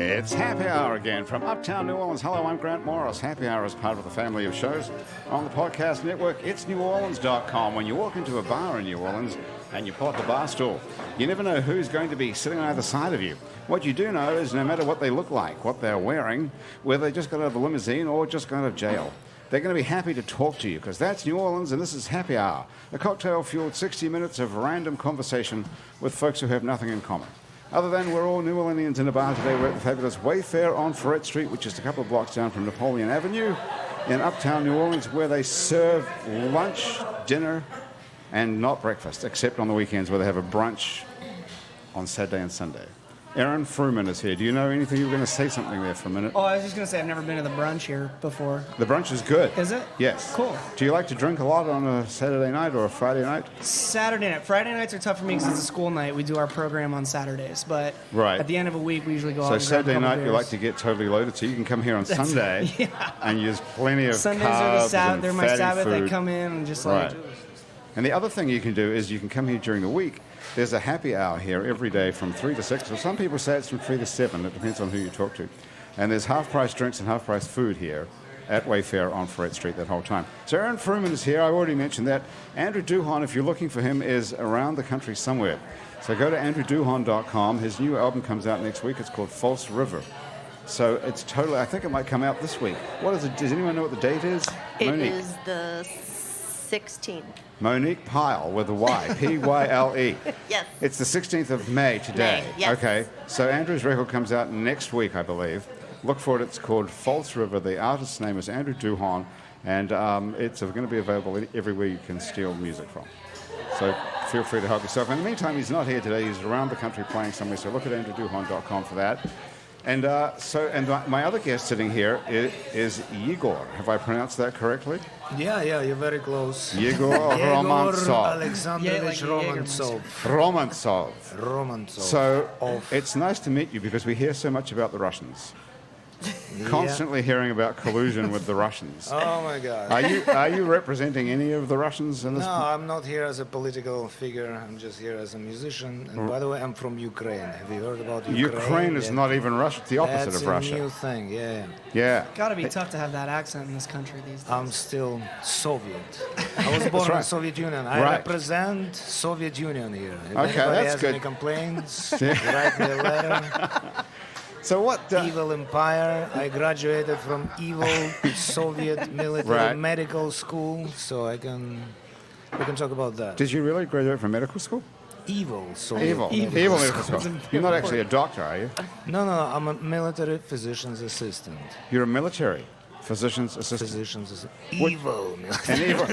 It's Happy Hour again from Uptown New Orleans. Hello, I'm Grant Morris. Happy Hour is part of the family of shows on the podcast network. It's neworleans.com. When you walk into a bar in New Orleans and you pull up the bar stool, you never know who's going to be sitting on either side of you. What you do know is no matter what they look like, what they're wearing, whether they just got out of a limousine or just got out of jail, they're going to be happy to talk to you because that's New Orleans and this is Happy Hour, a cocktail-fueled 60 minutes of random conversation with folks who have nothing in common. Other than we're all New Orleanians in a bar today, we're at the fabulous Wayfair on Ferret Street, which is a couple of blocks down from Napoleon Avenue in Uptown New Orleans, where they serve lunch, dinner, and not breakfast, except on the weekends where they have a brunch on Saturday and Sunday. Aaron Fruman is here. Do you know anything? You were going to say something there for a minute. Oh, I was just going to say I've never been to the brunch here before. The brunch is good. Is it? Yes. Cool. Do you like to drink a lot on a Saturday night or a Friday night? Saturday night. Friday nights are tough for me because it's a school night. We do our program on Saturdays. But right. At the end of a week, we usually go out so and grab Saturday a couple night, beers. you like to get totally loaded, so you can come here on Sunday and use plenty of Sundays carbs are and they're my fatty Sabbath. food. I come in and just Right. And the other thing you can do is you can come here during the week. There's a happy hour here every day from 3 to 6. Or some people say it's from 3 to 7. It depends on who you talk to. And there's half-price drinks and half-price food here at Wayfair on Ferret Street that whole time. So Aaron Fruman is here. I already mentioned that. Andrew Duhon, if you're looking for him, is around the country somewhere. So go to andrewduhon.com. His new album comes out next week. It's called False River. So it's totally, I think it might come out this week. What is it? Does anyone know what the date is? It Monique. is the 16th. Monique Pyle with a Y, P-Y-L-E. Yes. It's the 16th of May today. May, yes. Okay, so Andrew's record comes out next week, I believe. Look for it. It's called False River. The artist's name is Andrew Duhon, and it's going to be available everywhere you can steal music from. So feel free to help yourself. In the meantime, he's not here today. He's around the country playing somewhere, so look at andrewduhon.com for that. And my other guest sitting here is Igor. Have I pronounced that correctly? Yeah, you're very close. Igor Romantsov. Alexandrovich Romantsov. Romantsov. So it's nice to meet you because we hear so much about the Russians. Constantly hearing about collusion with the Russians. Oh my God. Are you representing any of the Russians in this? No, I'm not here as a political figure. I'm just here as a musician. And by the way, I'm from Ukraine. Have you heard about Ukraine? Ukraine is not even Russia. It's the opposite That's of Russia. a new thing, yeah. Yeah. Gotta be tough to have that accent in this country these days. I'm still Soviet. I was born in the Soviet Union. I represent Soviet Union here. If anybody has any complaints, write me a letter. So what? Evil empire. I graduated from evil Soviet military medical school, so we can talk about that. Did you really graduate from medical school? Evil Soviet. Evil medical school. You're not actually a doctor, are you? No. I'm a military physician's assistant. You're a military physician's assistant. Evil. And evil.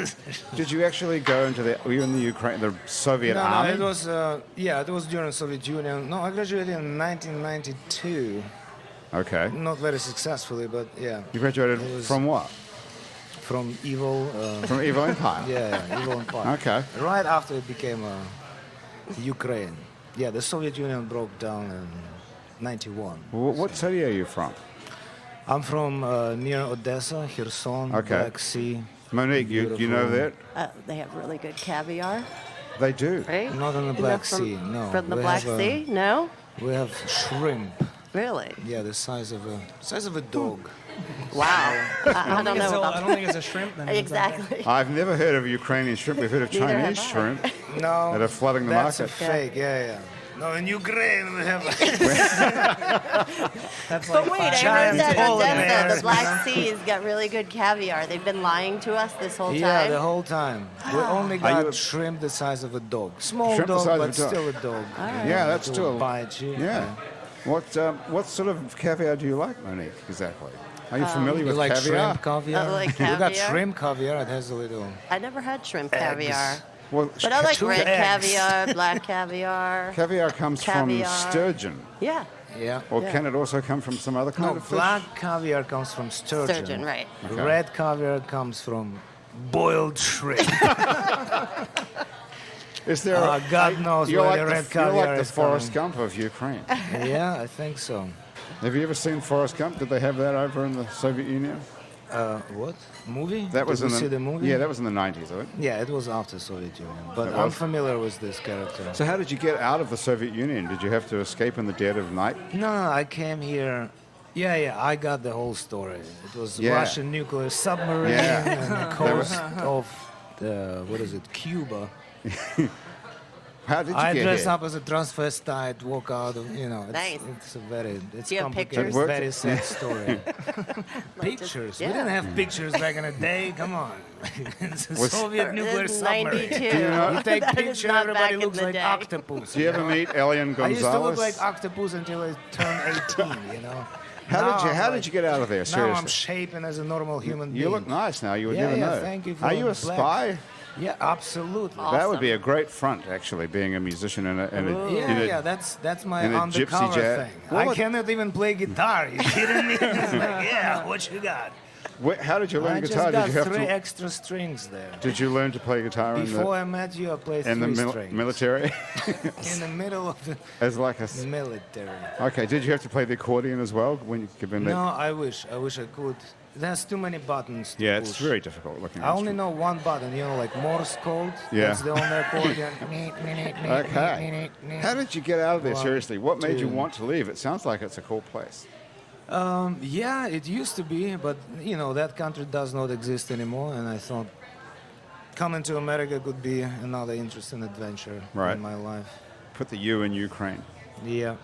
Did you actually go into were you in the Ukraine, the Soviet army? No, it was during Soviet Union. No, I graduated in 1992. Okay. Not very successfully, but yeah. You graduated from what? From evil. From evil empire. Yeah, evil empire. Okay. Right after it became Ukraine. Yeah, the Soviet Union broke down in 91. What city are you from? I'm from near Odessa, Kherson, Black Sea. Monique, you know that? They have really good caviar. They do. Right? Not in the Black Sea, no. From the Black Sea? No? We have shrimp. Really? Yeah, the size of a dog. Wow. I don't know about I don't think it's a shrimp then. Exactly. I've never heard of Ukrainian shrimp. We've heard of Chinese shrimp No. that are flooding the that's market. That's a fake, yeah. No, in Ukraine we have... But wait, I heard that Odessa, the Black Sea, has got really good caviar. They've been lying to us this whole time. Yeah, the whole time. We only got shrimp the size of a dog. Small dog, but still a dog. Right. Yeah, that's still... Bite you. Yeah. What sort of caviar do you like, Monique, exactly? Are you familiar with like caviar? Shrimp caviar? I like We got caviar. shrimp caviar. It has a little... I never had shrimp caviar. Well, But I like red eggs. caviar, black caviar. Caviar comes from sturgeon. Yeah. Yeah. Or can it also come from some other kind No, of fish? black caviar comes from sturgeon. Sturgeon, right. Okay. Red caviar comes from boiled shrimp. Is there God knows you're where like the red you're caviar like the is Forrest coming. Gump of Ukraine. Yeah, I think so. Have you ever seen Forrest Gump? Did they have that over in the Soviet Union? What movie? That was Did in you see the movie? Yeah, that was in the 90s, right? Yeah, it was after Soviet Union, but It I'm was? familiar with this character. So how did you get out of the Soviet Union? Did you have to escape in the dead of night? No, I came here. Yeah, I got the whole story. It was Yeah. Russian nuclear submarine Yeah. and the coast of what is it, Cuba. How did you I get dress here? up as a transvestite, walk out of, Nice. it's a very, it's Do you have complicated, pictures? It worked. very sad story. Pictures? yeah. We didn't have pictures back in the day, come on. It's a Was- Soviet nuclear It's submarine. 92. You take That is picture, not back everybody in looks the like day. octopus. Did you ever meet Elian I Gonzalez? used to look like octopus until I turned 18, you know. How did you get out of there? Now I'm Seriously. shaping as a normal human being. You look nice now. You would Yeah, never yeah, know. thank you for Are you a the black. spy? Yeah, absolutely. That would be a Awesome. great front, actually, being a musician in a Yeah, that's my in a gypsy undercover jazz. thing. Well, I cannot even play guitar. You kidding me? It's like, yeah, what you got? How did you learn I just guitar? got Did you have 3 to? extra strings there. Did you learn to play guitar Before I met you, I played in 3 the strings. military? In the middle of the As like a. military. Okay. Did you have to play the accordion as well when you could been No, I wish I could. There's too many buttons to Yeah, push. it's very difficult looking. I only know one button, like Morse code. Yeah. That's the only accordion. Okay. How did you get out of there? 1, Seriously, what made you 2. want to leave? It sounds like it's a cool place. Yeah, it used to be, but that country does not exist anymore, and I thought coming to America could be another interesting adventure Right. in my life. Put the U in Ukraine. Yeah.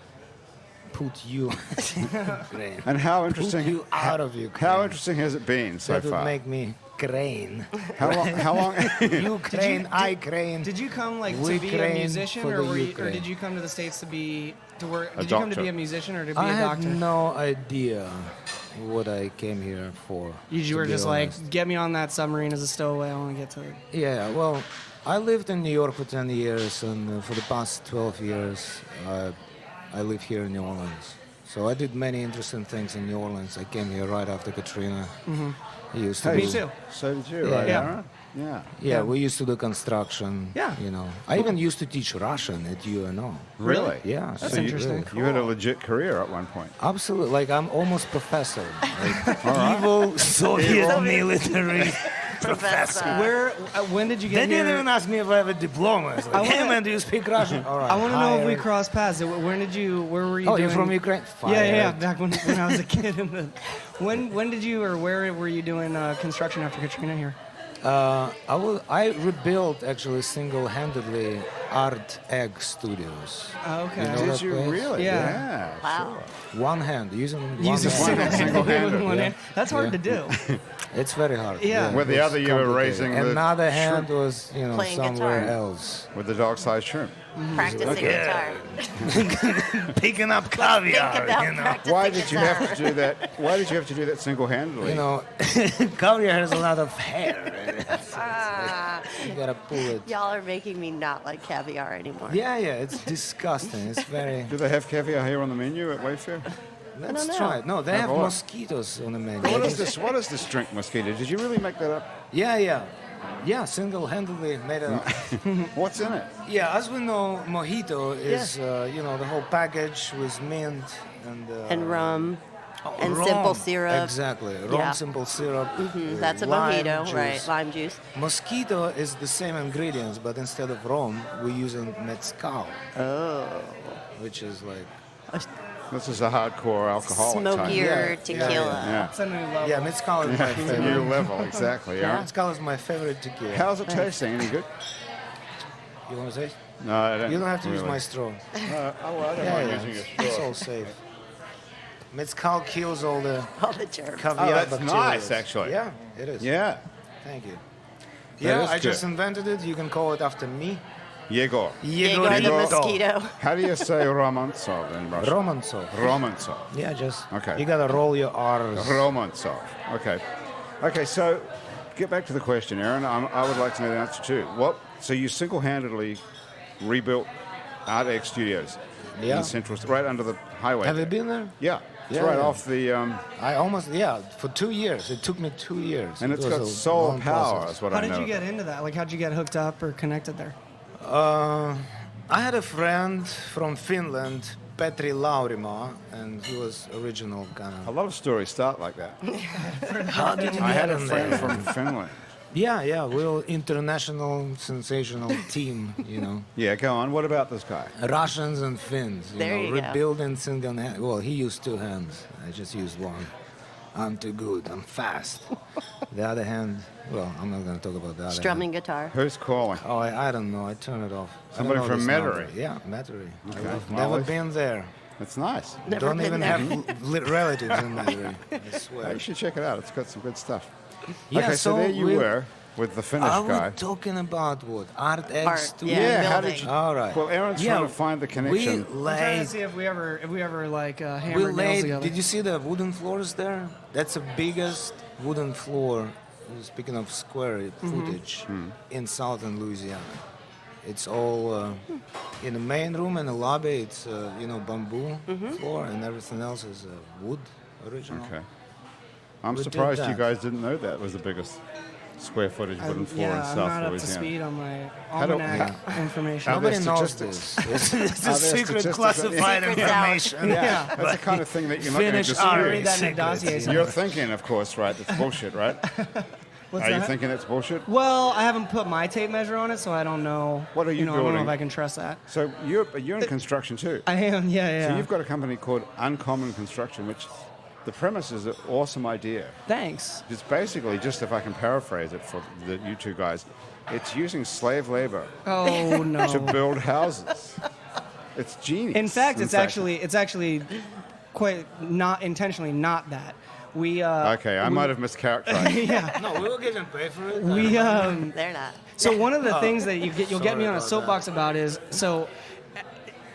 Put you. Ukraine. And how Put interesting? you out of Ukraine. How interesting has it been so That would far? make me crane. How long? How long? Ukraine, I crane. Did you come like We to be a train musician, for or the or Ukraine. did you come to the states to be to work? A Did you come to doctor. be a musician or to be I a had doctor? no idea what I came here for. You to were be just honest. like, get me on that submarine as a stowaway. I want to get to it. Yeah, well, I lived in New York for 10 years, and for the past 12 years, I live here in New Orleans. So I did many interesting things in New Orleans. I came here right after Katrina. I used to Hey, do, Me too. So did you, Yeah. right, Yeah. Aaron? Yeah. Yeah, we used to do construction. Yeah. I even used to teach Russian at UNO. Really? Yeah. That's so interesting. really. You had a legit career at one point. Absolutely. Like, I'm almost professor. Like, evil Soviet military professor. Where? When did you They get here? didn't even ask me if I have a diploma. It's like, hey, man, do you speak Russian? All right. I want to know if we hire. crossed paths. When did you? Where were you? Oh, doing? you're from Ukraine? Yeah. Fired. Back when I was a kid. When did you, or where were you doing construction after Katrina here? I rebuilt, actually, single-handedly Art Egg Studios. Oh, okay. You know Did that you place? really? Yeah. Wow. One hand, using one Using hand. single-handed, with one yeah. hand. That's hard to do. It's very hard. Yeah. With the it was other you were complicated. raising the Another hand shrimp. was, Playing somewhere guitar. else. With the dog-sized shrimp. Practicing guitar. Picking up Think caviar, about practicing Why did you guitar. have to do that? Why did you have to do that single-handedly? Caviar has a lot of hair. Ah, You gotta pull it. y'all are making me not like caviar anymore. Yeah, it's disgusting. It's very. Do they have caviar here on the menu at Wayfair? Let's know. try it. No, they have what? mosquitoes on the menu. What is this? What is this drink, Mosquito? Did you really make that up? Yeah, single-handedly made it up. What's in it? Yeah, as we know, mojito is, the whole package with mint and... And rum. and rum. simple syrup. Exactly. Rum, Yeah. simple syrup. That's a lime mojito, juice. right? Lime juice. Mosquito is the same ingredients, but instead of rum, we're using mezcal. Oh. Which is like... This is a hardcore alcoholic type. Smokier Yeah. tequila. Yeah. It's a new level. Yeah, mezcal is my It's a new favorite. level, exactly. Yeah. Yeah. Mezcal is my favorite tequila. How's it tasting? Any good? You want to say? No, I don't. You don't have to use really. my straw. Oh, well, I don't Yeah, mind yeah, using it's, a it's straw. all safe. Mezcal kills all the All the germs. caviar Oh, that's bacteria. nice, actually. Yeah, it is. Yeah. Thank you. That Yeah, is I just good. invented it. You can call it after me. Yegor. Diego the mosquito. How do you say Romantsov in Russian? Romantsov. Romantsov. Yeah, just Okay. you gotta roll your R's. Romantsov. Okay. Okay, so get back to the question, Aaron. I would like to know the answer too. So you single-handedly rebuilt Art Egg Studios Yeah. in Central, right under the highway. Have you there. been there? Yeah. It's Yeah, right yeah. off the, I almost, for 2 years. It took me 2 years. and It it's was got a solar long power, process. is what How I know. did you get into that? Like, how'd you get hooked up or connected there? I had a friend from Finland Petri Laurimo, and he was original kind A of. lot of stories start like that. How did you I get had a in friend there? from Finland. Yeah, we're international, sensational team, you know. Yeah, go on. What about this guy? Russians and Finns, There you go. rebuilding single hand. Well, he used two hands. I just used one. I'm too good. I'm fast. The other hand, well, I'm not going to talk about the other Strumming hand. guitar. Who's calling? Oh, I don't know. I turn it off. I Somebody don't know from this number. Metairie? Yeah, Metairie. Okay. I've Well, never if- been there. That's nice. Never Don't been even there. have relatives in Metairie. I Well, swear. you should check it out. It's got some good stuff. Yeah, Okay, so there you we- were with the Finnish Are we guy. talking about what? Art X Art, studio? yeah. how did building. you? All right. Well, Aaron's Yeah, trying to find the connection. We I'm trying to laid, see if we ever like we hammered nails laid. together. Did you see the wooden floors there? That's the biggest wooden floor. Speaking of square footage in southern Louisiana, it's all in the main room and the lobby. It's bamboo floor, and everything else is wood original. Okay. I'm We did surprised you that. guys didn't know that was the biggest square footage wooden floor in yeah, I'm South not up to Louisiana. speed on my How do- almanac information. How Nobody there knows statistics? this. It's a Are there secret statistics? classified Secret's out. information. Yeah, that's the kind of thing that you're not going to Finnish dispute. art. Read that in the dossier Secrets, somewhere. You're thinking, of course, right? That's bullshit, right? What's Are you that? thinking that's bullshit? Well, I haven't put my tape measure on it, so I don't know. What are you I don't know building? if I can trust that. So you're in construction too. I am, yeah. So you've got a company called Uncommon Construction, which the premise is an awesome idea. Thanks. It's basically, just if I can paraphrase it for you two guys, it's using slave labor Oh no. to build houses. It's genius. In fact, it's actually quite not intentionally not that. We Okay, I might have mischaracterized. yeah. No, we were getting paid for it. We They're not. so one of the things that you'll get me Sorry on a about soapbox about is so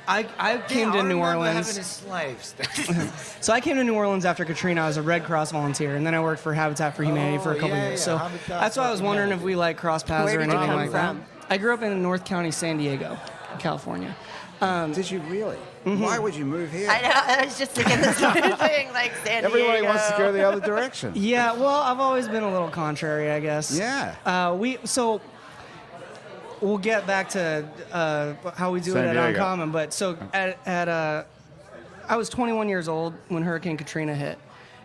I came to New Orleans. Slaves. So I came to New Orleans after Katrina. I was a Red Cross volunteer, and then I worked for Habitat for Humanity for a couple yeah, years. yeah, So Habitat that's why I for was wondering if we like cross paths Where or did you anything come like from? that. I grew up in North County, San Diego, California. Did you really? Why would you move here? I know. I was just thinking the same thing, like San Everybody Diego. wants to go the other direction. Yeah, well, I've always been a little contrary, I guess. Yeah. We'll get back to how we do San it at Diego. Uncommon, but so I was 21 years old when Hurricane Katrina hit,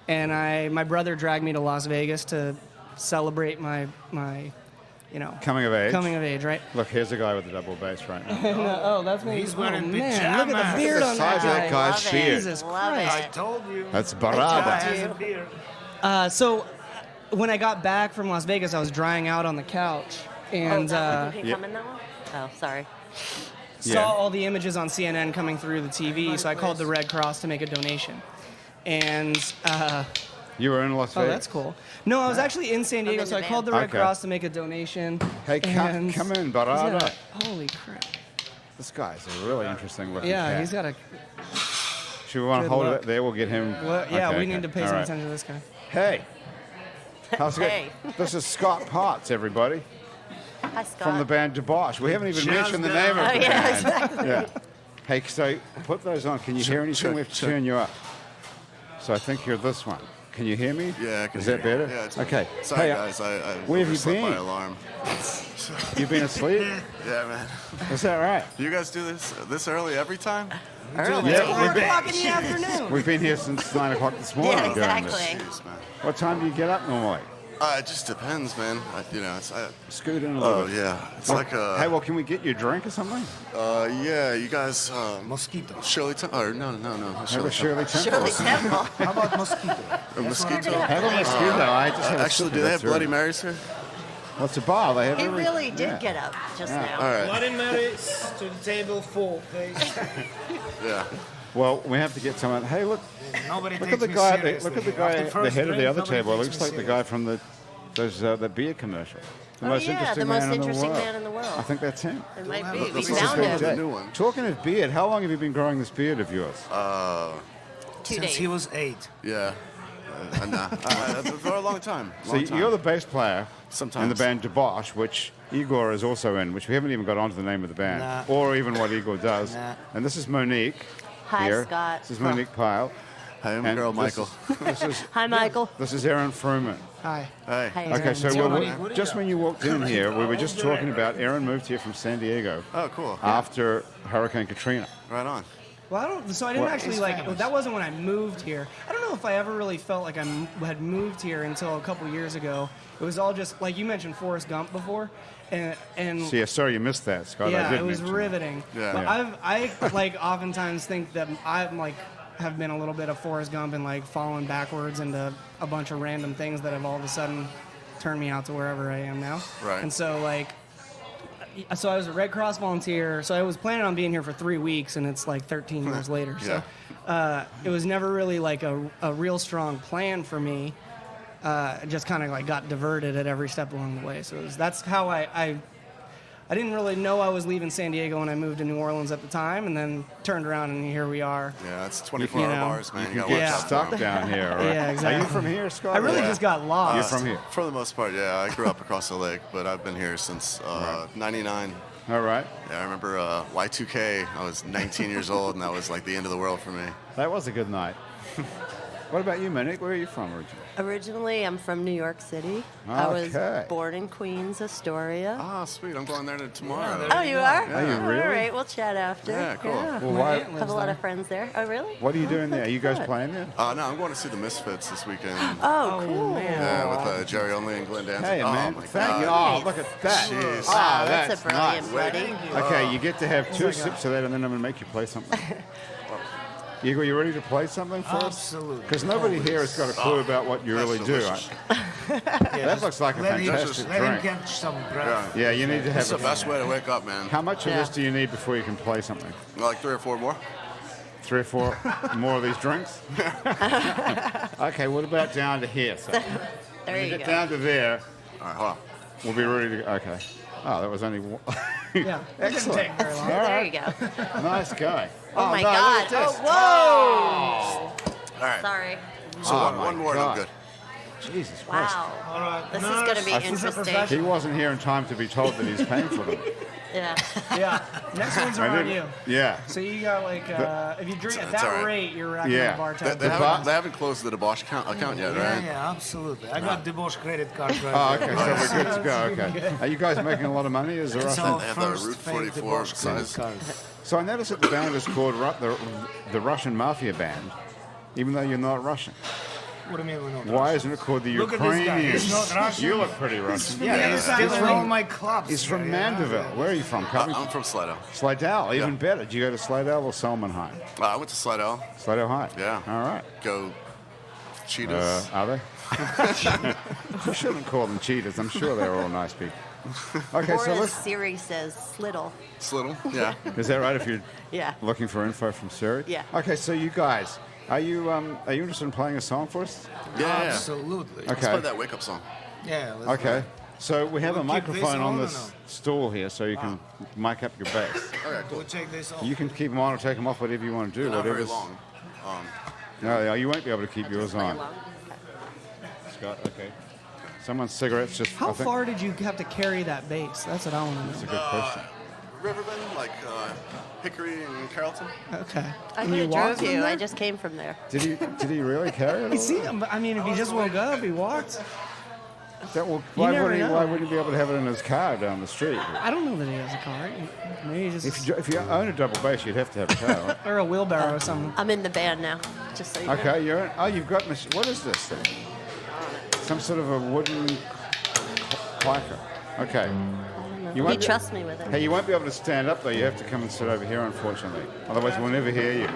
and my brother dragged me to Las Vegas to celebrate my Coming of age. right? Look, here's a guy with a double bass right now. Oh, that's me. He's wearing oh, man, look at the pajamas. beard Look on at the size that of that guy. guy's Love beard. it. Jesus Love Christ. I it. told you. That's I Barada. has a beard. So when I got back from Las Vegas, I was drying out on the couch and Oh, you can Yeah. come in that one? Oh, sorry. Yeah. saw all the images on CNN coming through the TV, so I called the Red Cross to make a donation. And You were in Las oh, Vegas. that's cool. No, I was actually in San Diego, in so I the called the van. Red Okay. Cross to make a donation. Hey, and come in, he's Barada. got a- Holy crap! This guy's a really interesting looking Yeah, cat. he's got a. Should we want to good hold look. it there? We'll get him. Well, yeah, Okay, we okay. need to pay All some right. attention to this guy. Hey. How's it Hey. going? This is Scott Potts, everybody, Hi, Scott. from the band Debosh. We haven't even Just mentioned the go. name of Oh, the yeah, band. exactly. Yeah. Hey, so put those on. Can you hear anything? We have to turn you up. So I think you're this one. Can you hear me? Yeah, I can Is hear that you. better? Yeah, it's okay. Sorry, Hey, guys. I where have you overslept my been? alarm. You've been asleep? Yeah, man. Is that right? You guys do this early every time? Early. Yeah, Four we've been, o'clock in the afternoon. we've been here since 9 o'clock this morning. Yeah, doing this. exactly. Jeez, man. What time do you get up normally? It just depends, man. Scoot in a little Oh bit. yeah, it's like Hey, well, can we get you a drink or something? yeah. You guys, Mosquito. Shirley Temple. Or no. Have a Shirley Temple. Shirley Temple. How about mosquito? A mosquito. Have a mosquito. I just have a Actually, sip do of they that have Bloody syrup. Marys here? What's a bar? They have He every- really did yeah. get up just All now. right. Bloody Marys to the table full, please. Yeah. Well, we have to get someone. Hey, look Nobody at takes the me guy. seriously. Look at the After guy, the first head of the drink, other nobody table. It takes looks me like the guy from the beer commercial. The Oh, most yeah, interesting the most man in the interesting world. man in the world. I think that's him. It might be. This We is This is found a big him. day. new one. Talking of beard, how long have you been growing this beard of yours? 2 Since days. he was 8. Yeah. Nah. For a long time. So Long time. you're the bass player in the Sometimes. band Debosh, which Igor is also in, which we haven't even got onto the name of the band, Nah. or even what Igor does. Nah. And this is Monique. Hi, here. Scott. This is Monique Pyle. Hey, I'm And girl this Michael. Hi, Michael. This is Aaron Fruman. Hi. Hey. Hi, Okay, so Aaron. just when you walked in here, we were just talking about Aaron moved here from San Diego Oh, cool. after Hurricane Katrina. Right on. Well, I don't. So I didn't Well, actually he's like. famous. That wasn't when I moved here. I don't know if I ever really felt like had moved here until a couple years ago. It was all just like you mentioned Forrest Gump before, and So, yeah, sorry you missed that, Scott. I yeah, did it was mention that. riveting. Yeah. But Yeah. I like oftentimes think that I'm like have been a little bit of Forrest Gump and like fallen backwards into a bunch of random things that have all of a sudden turned me out to wherever I am now. Right. And so like. So I was a Red Cross volunteer. So I was planning on being here for 3 weeks, and it's like 13 years later. So it was never really like a real strong plan for me. It just kind of like got diverted at every step along the way. So that's how I didn't really know I was leaving San Diego when I moved to New Orleans at the time, and then turned around and here we are. Yeah, it's 24-hour know, bars, man. You got Get to Yeah. watch out stuck for 'em. down here, right? Yeah, exactly. Are you from here, Scott? I really Yeah. just got lost. You're from here. For the most part, yeah. I grew up across the lake, but I've been here since '99. All right. Yeah, I remember Y2K. I was 19 years old, and that was like the end of the world for me. That was a good night. What about you, Monique? Where are you from originally? Originally, I'm from New York City. I was Okay. born in Queens, Astoria. Ah, sweet. I'm going there tomorrow. Oh, you are? Are you really? All right, we'll chat after. Yeah, cool. Well, why? Have a lot of friends there. Oh, really? What are you doing there? Are you guys Good. playing there? No, I'm going to see the Misfits this weekend. Oh, cool. man. Yeah, with Jerry Only and Glenn Danzig. Hey, oh, man. my Thank you. God. Oh, look at that. Jeez. Oh, Ah, that's a brilliant nice. buddy. Okay, you get to have 2 sips of that, and then I'm going to make you play something. Igor, you ready to play something for us? Absolutely. Because nobody here has got a clue about what you really do. delicious. That looks like a fantastic Let him drink. catch some Yeah. breath. Yeah, you need to That's have the best way to wake up, man. How much of Yeah. this do you need before you can play something? Like 3 or 4 more? 3 or 4 more of these drinks? Okay, what about down to here? So There you get go. down to there, All right, hold on. we'll be ready to go. Okay. Oh, that was only one. Yeah, it didn't take very long. There you go. Nice guy. Oh, my no, God. Look at this. Oh, All right. whoa. Sorry. So Oh, one my more and I'm God. good. Jesus Christ. Wow. All right. This is going to be I think- interesting. He wasn't here in time to be told that he's paying for them. Yeah. Yeah. Next ones are I on didn't- you. Yeah. So you got like, if you drink at It's that all right. rate, you're racking Yeah. the bar They, tab. they, bar- haven't, they haven't closed the Debosh account yet, Yeah, right? yeah, absolutely. I got Debosh credit card right Oh, there. okay, so we're good to go. Okay. Are you guys making a lot of money? Is there It's nothing? our They have the first Route fake 44 Debosh credit size. card. So I noticed that the band is called the Russian Mafia Band, even though you're not Russian. What do you mean we're not Why Russian? isn't it called the Look at this guy. Ukrainians? He's not Russian. You look pretty Russian. Yeah, he's stealing from- all my clubs. He's from Yeah. Mandeville. Where are you from? Covington? I'm from Slidell. Slidell. Even Yeah. better. Did you go to Slidell or Salmonheim? I went to Slidell. Slidell High. Yeah. All right. Go Cheetahs. Are they? You shouldn't call them cheaters. I'm sure they're all nice people. Okay, Or so as let's. Siri says, Slittle. Slittle. Yeah. Is that right? If you're Yeah. looking for info from Siri? Yeah. Okay, so you guys, are you interested in playing a song for us? Yeah. Absolutely. Okay. Let's play that wake up song. Yeah, let's Okay. So we have We'll a keep this microphone on on or this no? stool here, so you can mic up your bass. Okay, We'll cool. check this off. You can keep them on or take them off, whatever you want to do. Not very Whatever's. long. No, you won't be able to keep yours Play on. along. Scott, okay. Someone's cigarettes just. How I think, far did you have to carry that bass? That's what I want to That's a know. good question. Riverbend, like Hickory and Carrollton. Okay. I And could have walked drove from you. I there? just came from there. Did he really carry it? You all? see him? I mean, if he just woke up, he walked. Why never wouldn't he? know. Why wouldn't he be able to have it in his car down the street? I don't know that he has a car. Maybe he just If you own a double bass, you'd have to have a car. Right? or a wheelbarrow or something. I'm in the band now, just so you know. Okay, you're in. Oh, you've got. What is this thing? Some sort of a wooden clacker. Okay. You He won't, trusts me with it. hey, you won't be able to stand up though. You have to come and sit over here, unfortunately. Otherwise, we'll never hear you.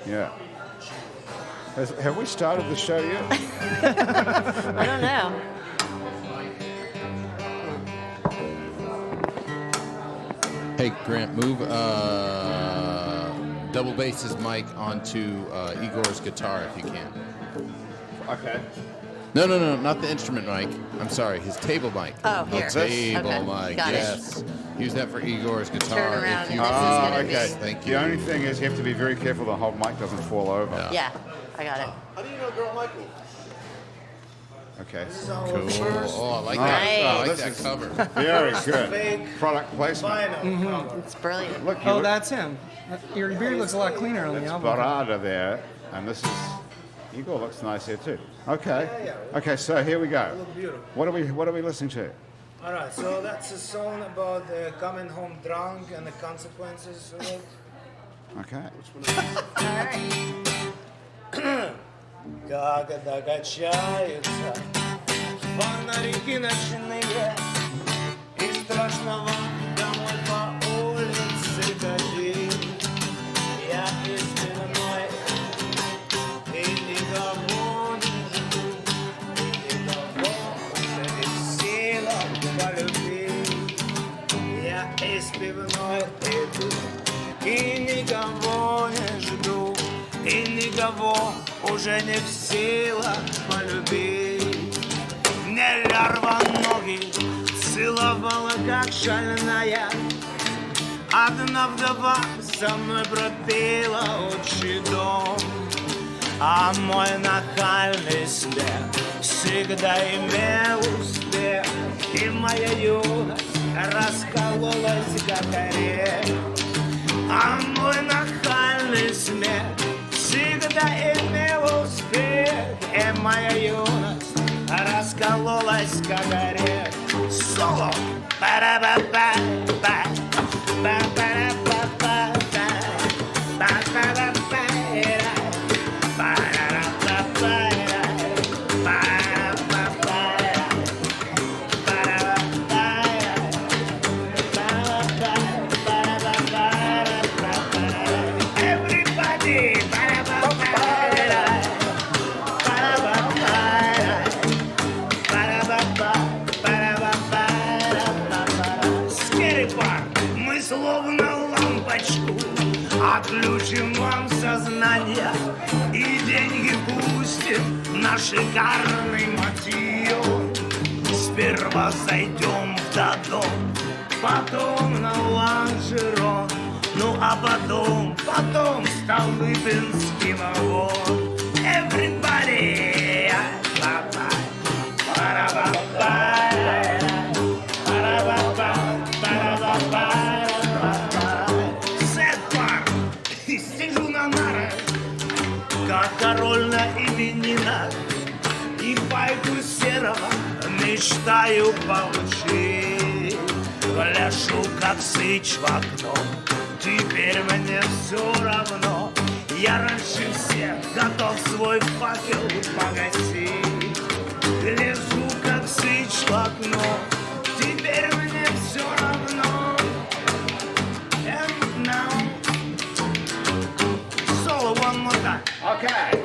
Yeah. Have we started the show yet? I don't know. Hey, Grant, move double bass's mic onto Igor's guitar if you can. Okay. No, not the instrument mic. I'm sorry, his table mic. Oh, The here. table Okay, mic, got it. yes. Use that for Igor's guitar. Turn around if you and this is Ah, gonna okay. be- Thank The you. only thing is you have to be very careful the whole mic doesn't fall over. Yeah, I got it. How do you know girl like me? Okay. Cool. Oh, I like Nice. that. I Oh, like this that is- cover. Very good. Product placement. It's brilliant. Look, you Oh, look- that's him. Your beard looks a lot cleaner on the That's album. Barada there, and this is Igor looks nice here too. Okay, okay, so here we go. What are we listening to? All right, so that's a song about coming home drunk and the consequences of it. Okay. Когда качаются фонарики ночные, и страшно вам домой по улице ходить. Я и спиной, и никого не жду, и никого уже не в силах полюбить. Я из пивной иду, и никого не жду, и никого уже не в силах полюбить. Мне лярва ноги целовала, как шальная. Одна вдова со мной пропила отчий дом. А мой нахальный смех всегда имел успех. И моя юность раскололась, как орех. А мой нахальный смех всегда имел успех. И моя юность раскололась, как орех. Соло! Па-ра-ба-ба-ба. Па-па-ра-ба-ба-ба. Па-па-ра-ба-ба-ба. Отключим вам сознание и деньги пустим на шикарный мотив. Сперва зайдем в дом, потом на лонжерон, ну а потом Столыпинский вагон. Everybody, сижу на нарах, как король на именинах, и пайку серого мечтаю получить. Гляжу, как сыч в окно, теперь мне все равно. Я раньше всех готов свой факел погасить. Гляжу, как сыч в окно, теперь мне все равно. And now, solo one more time. Okay.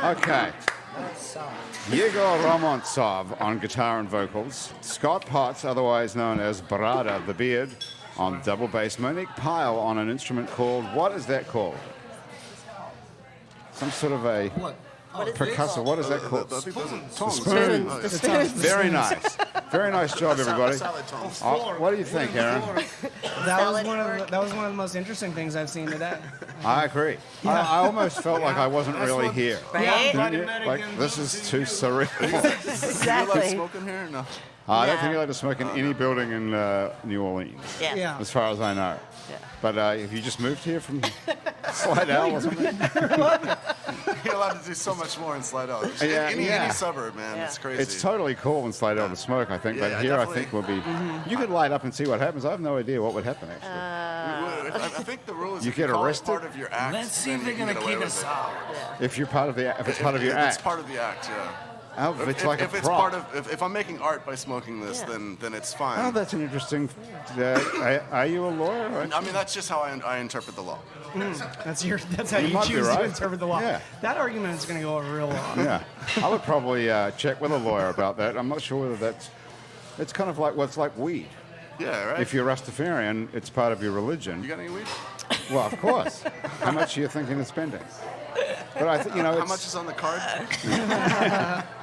Okay. Yegor Romantsov on guitar and vocals. Scott Potts, otherwise known as Barada the Beard, on double bass. Monique Pyle on an instrument called, what is that called? Some sort of a percussive. What is that called? I think those are Spoon. tongs. Very nice. Very nice job, everybody. Salad tongs. What do you think, Aaron? That was one of the most interesting things I've seen today. I agree. I almost felt like I wasn't really here. Right? Didn't you? Like, this is too surreal. Do you like Exactly. smoking here? No. I don't Yeah. think you're allowed to smoke in any building in New Orleans, Yeah. Yeah. as far as I know. Yeah. But if you just moved here from Slidell or something, You're allowed to do so much more in Slidell. Yeah, Any yeah. suburb, man. Yeah. It's crazy. it's totally cool in Slidell to smoke, I think. Yeah, But here, I definitely. think, will be. You could light up and see what happens. I have no idea what would happen, actually. I think the rule is You if get call it arrested? part of your act. Let's see then if they're you can gonna get away keep with us it. out. If you're part of the, if it's part of your If act, It's part of the act, yeah. oh, if it's like if a it's prop. part of, if I'm making art by smoking this, Yeah. then it's fine. Oh, that's an interesting. Are you a lawyer? I mean, that's just how I interpret the law. That's how You you might be choose right. to interpret the law. Yeah. That argument is going to go real long. Yeah, I would probably check with a lawyer about that. I'm not sure whether that's. It's kind of like what's like weed. Yeah, right. If you're Rastafarian, it's part of your religion. You got any weed? Well, of course. How much are you thinking of spending? But I think How it's, much is on the card?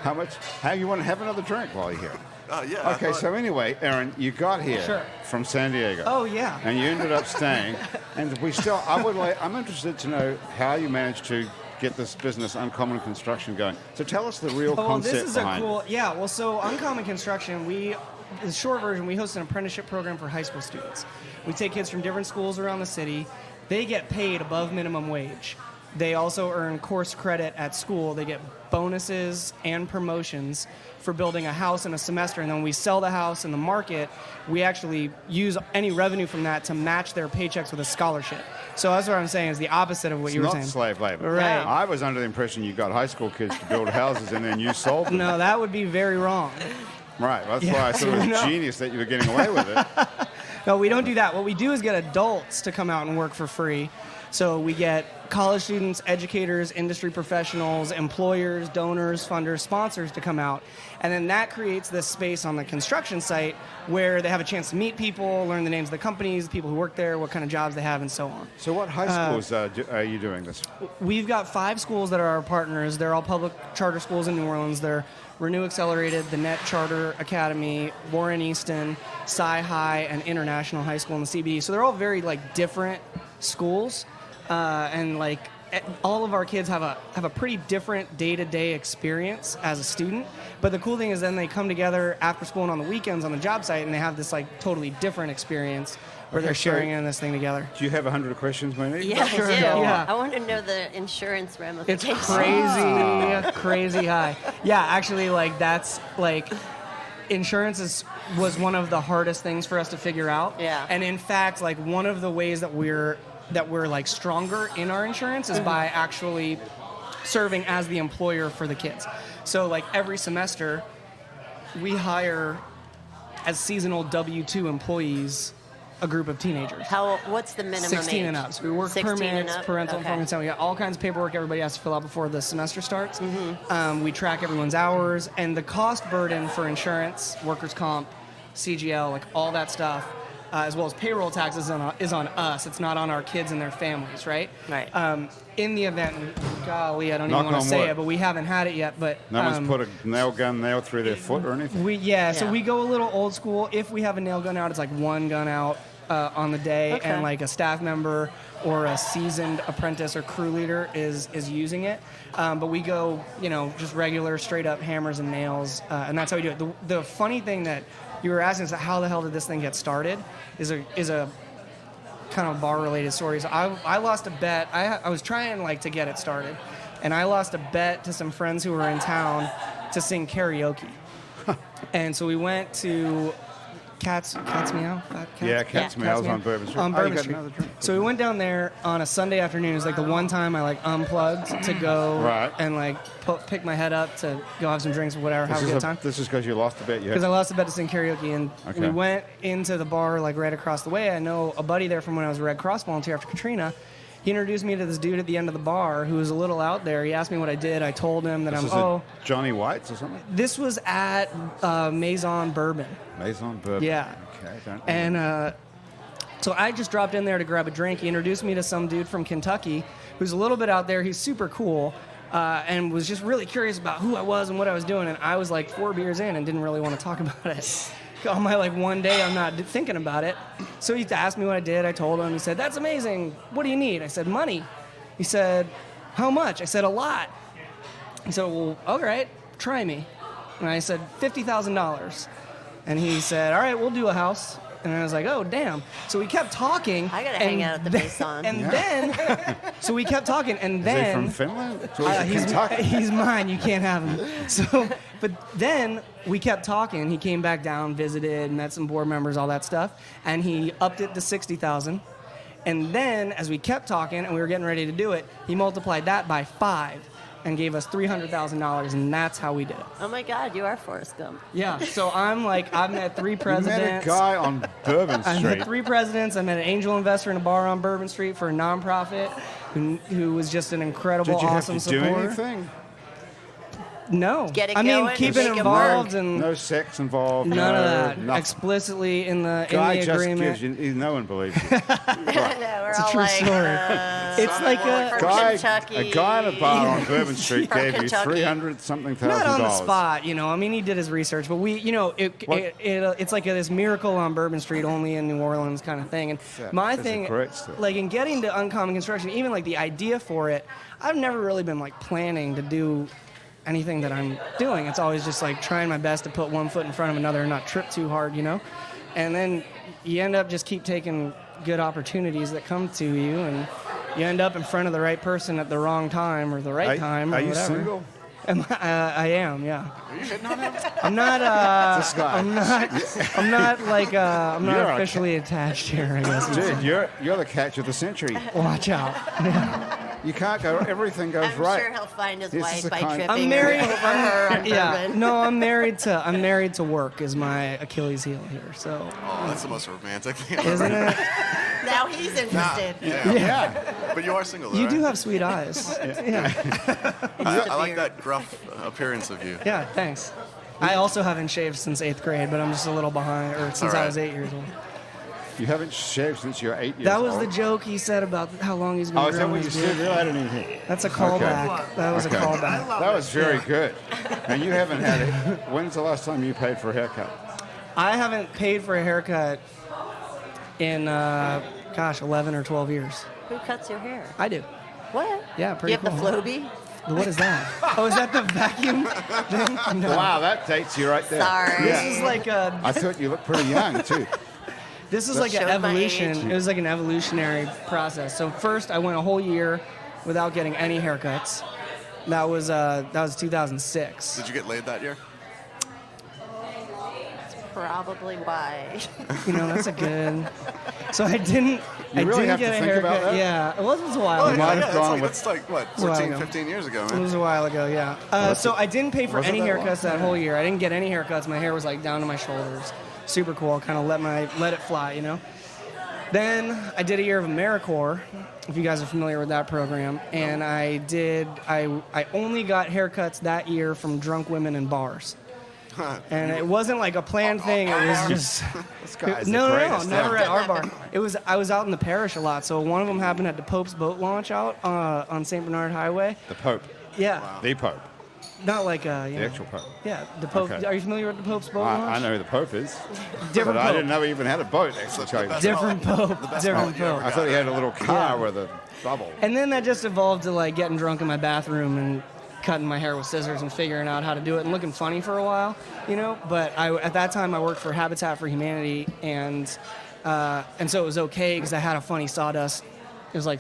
how much? How you want to have another drink while you're here? Yeah. I Okay, thought- so anyway, Aaron, you got here Sure. from San Diego. Oh, yeah. And you ended up staying. And I'm interested to know how you managed to get this business, Uncommon Construction, going. So tell us the real Well, concept this is a behind cool. Yeah. Well, so Uncommon Construction, the short version, we host an apprenticeship program for high school students. We take kids from different schools around the city. They get paid above minimum wage. They also earn course credit at school. They get bonuses and promotions for building a house in a semester. And then when we sell the house in the market, we actually use any revenue from that to match their paychecks with a scholarship. So that's what I'm saying is the opposite of what It's you were not saying. slave labor. Right. I was under the impression you got high school kids to build houses and then you sold them. No, that would be very wrong. Right. That's Yeah. why I thought it was No. genius that you were getting away with it. No, we don't do that. What we do is get adults to come out and work for free. So we get college students, educators, industry professionals, employers, donors, funders, sponsors to come out. And then that creates this space on the construction site where they have a chance to meet people, learn the names of the companies, people who work there, what kind of jobs they have, and so on. So what high schools are you doing this? We've got 5 schools that are our partners. They're all public charter schools in New Orleans. They're Renew Accelerated, the Net Charter Academy, Warren Easton, Sci High, and International High School in the CBD. So they're all very different schools, and all of our kids have a pretty different day-to-day experience as a student. But the cool thing is then they come together after school and on the weekends on the job site, and they have this totally different experience where they're sharing in this thing together. Do you have 100 questions, Monique? Yeah, Sure, I do. yeah. I want to know the insurance It's ramifications. crazy high. Yeah, actually, insurance was one of the hardest things for us to figure out. Yeah. And in fact, one of the ways that we're stronger in our insurance is by actually serving as the employer for the kids. So every semester, we hire as seasonal W-2 employees a group of teenagers. What's the minimum 16 age? and up. So we work 16 permits, and up? parental Okay. information. We got all kinds of paperwork everybody has to fill out before the semester starts. Mm-hmm. We track everyone's hours, and the cost burden for insurance, workers' comp, CGL, all that stuff, as well as payroll taxes is on us. It's not on our kids and their families, right? Right. In the event, golly, I don't Knock even want on to say wood. it, but we haven't had it yet. But No one's put a nail through their foot or anything? So Yeah. we go a little old school. If we have a nail gun out, it's one gun out on the day, Okay. and a staff member or a seasoned apprentice or crew leader is using it. But we go, just regular, straight up hammers and nails, and that's how we do it. The funny thing that you were asking is how the hell did this thing get started? Is a kind of bar related story. So I lost a bet. I was trying to get it started, and I lost a bet to some friends who were in town to sing karaoke. And so we went to Cat's Meow? Yeah, Cat's Meows on Bourbon Street. On Oh, you Bourbon got Street. another drink. So we went down there on a Sunday afternoon. It was the one time I unplugged to go Right. and pick my head up to go have some drinks or whatever, have a good time. This is because you lost the bet. Because I lost a bet to sing karaoke, and Okay. we went into the bar right across the way. I know a buddy there from when I was a Red Cross volunteer after Katrina. He introduced me to this dude at the end of the bar who was a little out there. He asked me what I did. I told him that This is I'm at Johnny White's or something? This was at Maison Bourbon. Maison Bourbon. Yeah. Okay, don't And so I just dropped in there to grab a drink. He introduced me to some dude from Kentucky who's a little bit out there. He's super cool and was just really curious about who I was and what I was doing. And I was 4 beers in and didn't really want to talk about it. On my one day, I'm not thinking about it. So he asked me what I did. I told him. He said, "That's amazing. What do you need?" I said, "Money." He said, "How much?" I said, "A lot." He said, "Well, all right, try me." And I said, $50,000. And he said, "All right, we'll do a house." And I was like, "Oh, damn." So we kept talking. I gotta hang out at the Maison. And then, so we kept talking, and Is then he from Finland? So he's he's, Kentucky. he's mine. You can't have him. So, but then we kept talking. He came back down, visited, met some board members, all that stuff, and he upped it to 60,000. And then, as we kept talking and we were getting ready to do it, he multiplied that by 5 and gave us $300,000, and that's how we did it. Oh my God, you are Forrest Gump. Yeah. So I've met 3 You presidents. met a guy on Bourbon I Street. met 3 presidents. I met an angel investor in a bar on Bourbon Street for a nonprofit who was just an incredible, Did you have awesome to do supporter. anything? No. Get it I mean, going, keep it make it involved work. and No sex involved. none of that. Nothing. Explicitly in the Guy in the just agreement. gives you. No one believes you. We're It's a all true like, story. It's like from Kentucky. A guy at a bar on Bourbon Street From gave you Kentucky. 300 something thousand Not on the dollars. spot, you know. I mean, he did his research, but we, you know, it's like this miracle on Bourbon Street, only in New Orleans kind of thing. And my That's a thing, great story. like in getting to Uncommon Construction, even like the idea for it, I've never really been like planning to do anything that I'm doing. It's always just like trying my best to put one foot in front of another and not trip too hard, you know. And then you end up just keep taking good opportunities that come to you, and you end up in front of the right person at the wrong time or the right time or Are you whatever. single? I am, yeah. Are you hitting on him? I'm not. This guy. I'm not like. I'm You're not a officially attached here. I guess. Dude, you're the catch of the century. Watch out. You can't go. Everything goes I'm right. sure he'll find his This is wife the by kind- tripping I'm married. over her on Yeah. bourbon. No, I'm married to work. Is my Achilles heel here. So, Oh, that's the most romantic thing I've isn't ever it? Now he's interested. Yeah. But you are single, though, You do right? have sweet eyes. Yeah. I like that gruff appearance of you. Yeah. Thanks. I also haven't shaved since 8th grade, but I'm just a little behind, or since I right. was 8 years old. You haven't shaved since you're 8 years That was old. the joke he said about how long he's been Oh, is that growing what you his said? beard. Really? I didn't even hear. That's a callback. That was Okay. a callback. That was very good. And you haven't had it. When's the last time you paid for a haircut? I haven't paid for a haircut in, 11 or 12 years. Who cuts your hair? I do. What? Yeah, pretty You have cool. the Flowbee? What is that? Oh, is that the vacuum thing? No. Wow, that dates you right there. Sorry. This is like a. I thought you looked pretty young, too. This is like an Showed my evolution. age. It was like an evolutionary process. So first, I went a whole year without getting any haircuts. That was 2006. Did you get laid that year? Probably why. You know, that's a good. So I didn't. I really didn't have to get a think about haircut. that? Yeah, it was a while ago. might have that's gone like, with- that's like, what, a while 14, ago. 15 years ago, It man? was a while ago, yeah. So I didn't pay for was it any that long? haircuts that whole year. I didn't get any haircuts. My hair was like down to my shoulders. Super cool. Kind of let it fly, you know. Then I did a year of AmeriCorps, if you guys are familiar with that program, and I only got haircuts that year from drunk women in bars. And it wasn't like a planned thing. It was just This guy's no, the no, greatest. never at our bar. I was out in the parish a lot. So one of them happened at the Pope's boat launch out on St. Bernard Highway. The Pope. Yeah, The Pope. not like The actual Pope. Yeah, the Pope. Okay. Are you familiar with the Pope's boat I launch? know who the Pope is. Different But I Pope. didn't know he even had a boat, actually. Charlie. Different Pope. Different Pope. I thought he had a little car with a bubble. And then that just evolved to like getting drunk in my bathroom and cutting my hair with scissors and figuring out how to do it and looking funny for a while, you know. But at that time I worked for Habitat for Humanity, and so it was okay because I had a funny sawdust. It was like,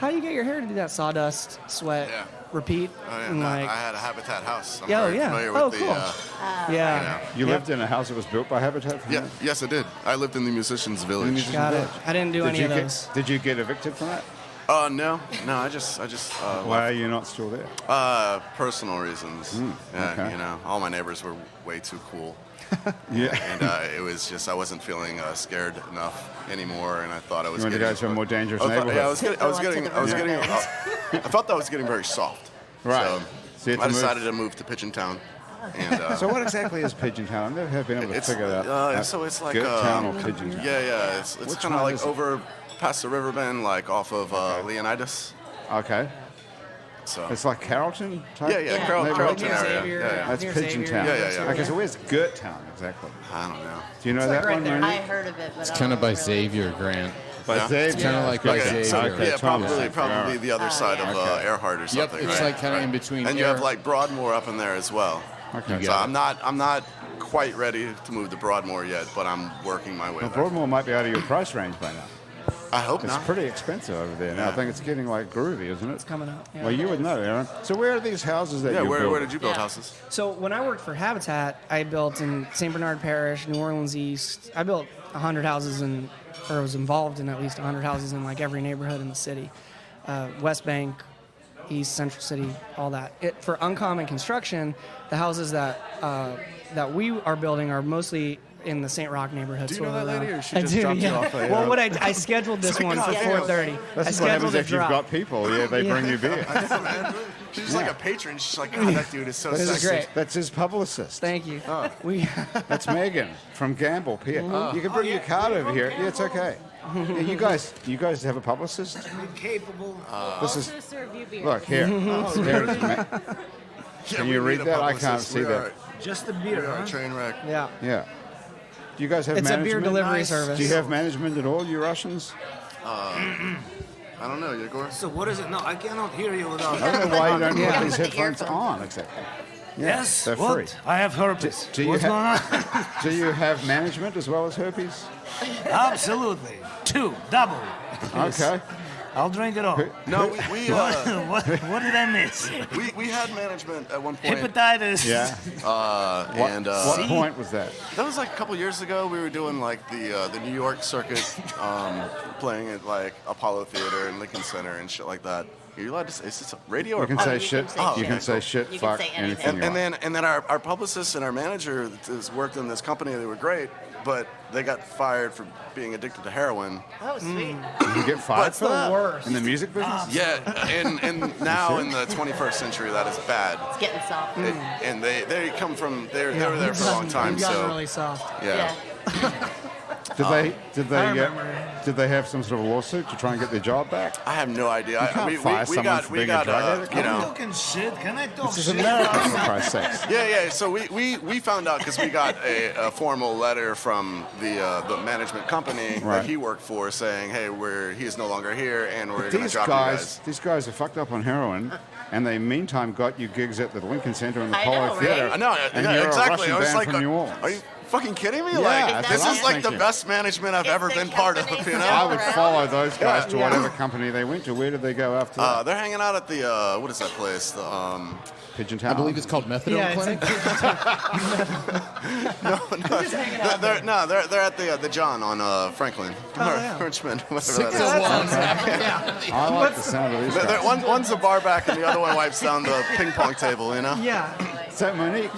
how do you get your hair to do that sawdust, sweat, Yeah. repeat? Oh, yeah, and no, like, I had a Habitat house. I'm Yeah, very yeah. familiar Oh, with cool. the... yeah, You lived in a house that was built by Habitat for yeah, Humanity? yes, I did. I lived in the Musicians Village. Musicians got it. Village. I didn't do any you of get, those. Did you get evicted from that? No, I just Why are you not still there? personal reasons. okay. You know, all my neighbors were way too cool. Yeah. And it was just, I wasn't feeling scared enough anymore, and I thought I was You wanted to getting... go to a more dangerous I thought- neighborhood. Yeah, I felt that I was getting very soft. Right. So So you had I to move- decided to move to Pigeon Town. And, So what exactly is Pigeon Town? I've never been able to figure that out. so it's like Good Town or Pigeon Town? Yeah, it's Which kind of one like is it? over past the river bend, like off of Leonidas. Okay. So It's like Carrollton type? yeah, Carrollton neighborhood? Near area. Xavier. Yeah. That's Near Pigeon Xavier. Town. Yeah. Okay, so where's Gert Town exactly? I don't know. Do you know like that right one, there. Mooney? I heard of it, but It's I kind of don't by really. Xavier Grant. But Yeah. Xavier. It's kinda like by Okay, so Xavier. yeah, probably Thomas. the other side of Okay. Earhart or Yep, something. it's right? like kind of in between. And you have like Broadmoor up in there as well. Okay. You So got I'm not quite ready to move to Broadmoor yet, but I'm working my way Well, there. Broadmoor might be out of your price range by now. I hope It's not. pretty expensive over there now. I Yeah. think it's getting like groovy, isn't it? It's coming up. Yeah. Well, you would know, Aaron. So where are these houses that Yeah, you where built? did you build Yeah. houses? So when I worked for Habitat, I built in St. Bernard Parish, New Orleans East. I built 100 houses or was involved in at least 100 houses in like every neighborhood in the city. West Bank, East, Central City, all that. For Uncommon Construction, the houses that we are building are mostly in the St. Rock neighborhood. Do you sort know of that lady, around. or she I just do, dropped you yeah. off Well, what I scheduled this one for 4:30. This I is what happens scheduled a if you've drop. got people. Yeah, they bring you beer. She's like a patron. She's like, God, that dude is so This is sexy. great. That's his publicist. Thank you. Oh. We That's Megan from Gamble Pier. You can bring your card over here. Yeah, it's okay. Yeah, you guys have a publicist? Capable. This is serve you beer. look here. There it is. Can you read that? I can't see that. Just a beer, huh? Train wreck. yeah. Yeah. Do you guys have It's a management? beer delivery Nice. service. Do you have management at all, you Russians? I don't know, Yegor. So what is it? No, I cannot hear you without. I don't know why you don't Yeah. have these Put the headphones earphones on exactly. Yeah, Yes. they're What? free. I have herpes. Do you What's going on? Do you have management as well as herpes? Absolutely. 2, double. Okay. I'll drink it all. No, what did I miss? we had management at one point. Hepatitis. Yeah. What point was that? That was like a couple years ago. We were doing like the New York circuit, playing at like Apollo Theater and Lincoln Center and shit like that. Are you allowed to say is this radio You or can pop? say you shit. can say You can shit. say shit. You can Fuck say anything anything. you And want. then our publicist and our manager has worked in this company. They were great, but they got fired for being addicted to heroin. Oh, sweet. You get fired But for that worst. in the music business. Yeah, and now in the 21st century, that is bad. It's getting soft. And they come from they were there for a long time. You've gotten So really soft. yeah. Did they have some sort of lawsuit to try and get their job back? I have no idea. You can't fire someone for being a drug addict. you know. Talking shit. Can I talk This is shit? America, for Christ's sakes. Yeah. So we found out because we got a formal letter from the management company Right. that he worked for saying, hey, he is no longer here, and we're going to drop you guys. These guys are fucked up on heroin, and they meantime got you gigs at the Lincoln Center and the I Apollo know, right? Theater. I know, and yeah, you're exactly. a Russian I was band like, from New Orleans. are you fucking kidding me? Yeah, Like, that's this what is I'm like the thinking. best management I've ever been It's part of. company You know? I would Right. follow those guys to Yeah. whatever company they went to. Where did they go after that? They're hanging out at the what is that place? The Pigeon Town. I believe it's called Methadone Yeah, it's Clinic. they're at the John on Franklin, yeah. Richmond, whatever that is. I like the sound of these guys. One's a bar back and the other one wipes down the ping pong table. You know? Yeah. So Monique's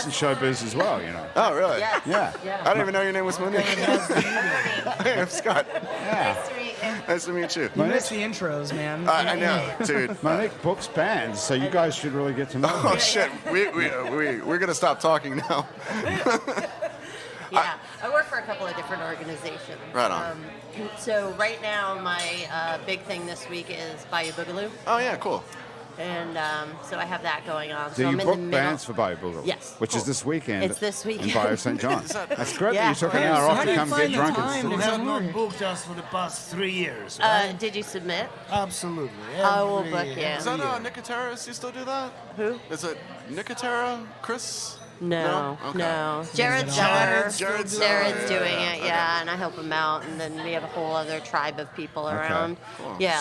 in showbiz as well, you know. Oh, really? Yes. Yeah. Yeah. I didn't even know your name was Monique. Hey, I'm Scott. Yeah. Nice to meet you. Nice to meet you. You missed the intros, man. I know, dude. Monique books bands, so you guys should really get to know Oh her. shit, we're gonna stop talking now. Yeah, I work for a couple of different organizations. Right on. So right now, my big thing this week is Bayou Boogaloo, Oh yeah, cool. and so I have that going on. Do So you I'm in book the middle. bands for Bayou Boogaloo? Yes. Which is this weekend. It's this In weekend. Bayou St. John. Is that- That's great Yeah. that you took an Hey, hour so off how to do you come find get the drunk. time You to have come not here? booked us for the past 3 years, right? Did you submit? Absolutely. I will Every- book you. Is that year. Nicotera? Does he still do that? Who? Is it Nicotera? Chris? No, Okay. no. Jared's better. Jared's Jared's doing it, okay. yeah, and I help him out, and then we have a whole other tribe of people around. Cool. Yeah.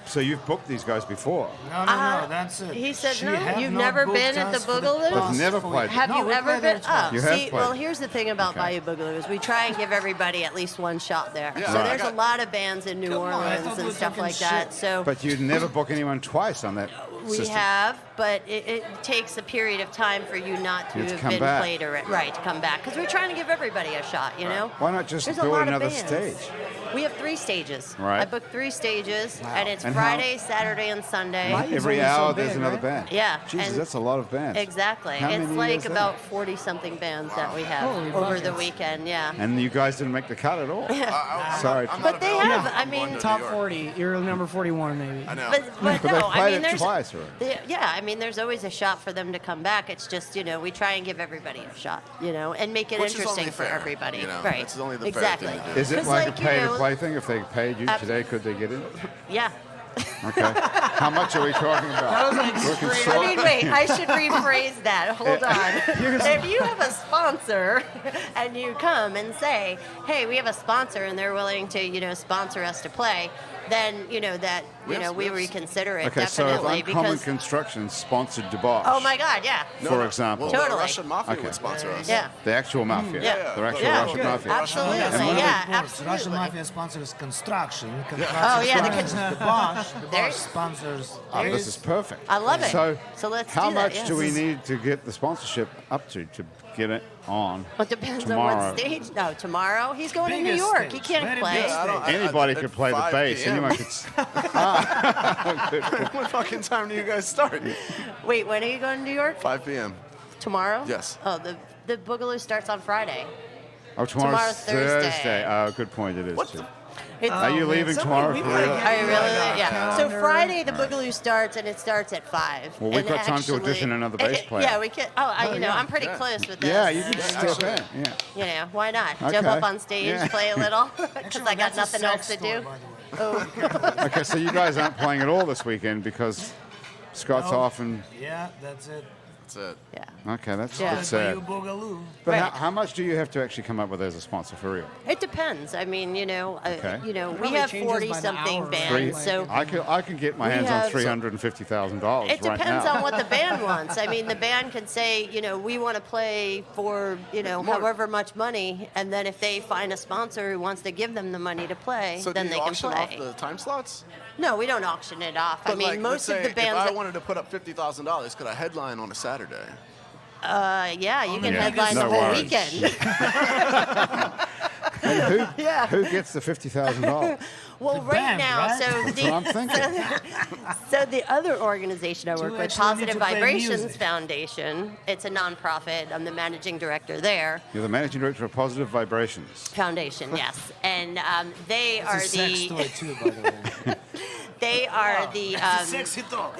So you've booked these guys before. No, that's it. He said, She no, have you've not never booked been at the us for Boogaloo? They've past never 4 played. years. Have No, you we ever played there been? twice. You have See, played. well, here's the thing about Okay. Bayou Boogaloo is we try and give everybody at least one shot there. Yeah, so right. there's a lot of bands in New Come on, I Orleans thought we and were stuff talking like that. shit. So But you'd never book anyone twice on that we system. have, but it takes a period of time for you not to You have to have come been back. played or right to come back because we're trying to give everybody a shot. You know. Why not just There's a build lot of another bands. stage? We have 3 stages. Right. I booked 3 stages, and it's And how- Friday, Saturday, and Sunday. Every only hour so there's big, another right? band. Yeah, Jesus, and- that's a lot of bands. Exactly. How It's many like is that? about 40-something bands that we have Holy over the buckets. weekend. Yeah. And you guys didn't make the cut at all. Sorry. I'm not But they available. have. I I'm going mean, to Top New York. 40. You're number 41, maybe. I know. but But no. they've I played mean, it there's twice already. yeah. I mean, there's always a shot for them to come back. It's just we try and give everybody a shot, and make it Which is interesting only for fair, everybody. you know? Right. It's only the fair exactly. thing to do. Is it 'Cause, like a you know, pay-to-play thing? If they paid you today, could they get in? Yeah. Okay. How much are we talking about? Looking I short. mean, wait, I should rephrase that. Hold on. If you have a sponsor and you come and say, hey, we have a sponsor and they're willing to, sponsor us to play, then, we reconsider it Okay, so if definitely. Uncommon Because, Construction sponsored Debosh, oh my God, yeah. for example, Well, Totally. the Russian mafia Okay. would sponsor us. Yeah. the actual mafia, Yeah. the actual Yeah. Russian mafia. Absolutely. And one of Yeah, Of course, Russian absolutely. mafia sponsors construction. Oh, yeah, the the Bosch. The Bosch There- our sponsors. Oh, this is perfect. I love it. So, let's how do that. much yes. do we need to get the sponsorship up to get it on? Well, it depends tomorrow? on what stage. No, tomorrow he's going to New Biggest York. He stage, can't very play. big stage. Anybody at could play the 5 bass. p.m. Anyone could. What fucking time do you guys start? Wait, when are you going to New York? 5 p.m. Tomorrow? Yes. Oh, the Boogaloo starts on Friday. Oh, tomorrow's Thursday. Thursday. Oh, good point. It is. What too. the- It's, Are you leaving tomorrow for real? Are you really? Yeah. So calendar. Friday the Boogaloo starts and it starts at 5. Well, we've And got time to actually- audition another bass player. Yeah, we could. you know, I'm pretty close with this. Yeah, you can just step actually- in. Yeah. You know, why not? Okay. Jump up on stage, Yeah. play a little, because I got That's a nothing else sex to do. toy, by the way. Oh, Okay, so you guys aren't playing at all this weekend because Scott's No. off and. Yeah, that's it. That's it. yeah. Okay, that's Yeah. that's For sad. you, Boogaloo. But Right. how much do you have to actually come up with as a sponsor for real? It depends. I mean, you know, Okay. we Probably have changes by the 40-something hour, bands, right? so I can get my We hands on have- $350,000 it right depends now. on what the band wants. I mean, the band can say, you know, we want to play for, you know, however much money, and then if they find a sponsor who wants to give them the money to play, So then do they you can auction play. off the time slots? No, we don't auction it off. I But mean, like, most of let's the say bands. If I wanted to put up $50,000, could I headline on a Saturday? Yeah, you can Yeah. headline No the whole worries. weekend. And Yeah. who gets the $50,000? Well, right band, now, right? so That's what I'm thinking. so the other organization I work with, actually need Positive to play Vibrations music. Foundation, it's a nonprofit. I'm the managing director there. You're the managing director of Positive Vibrations. Foundation, yes, and they It's are a sex the toy too, by the way. they are the Sexy talk.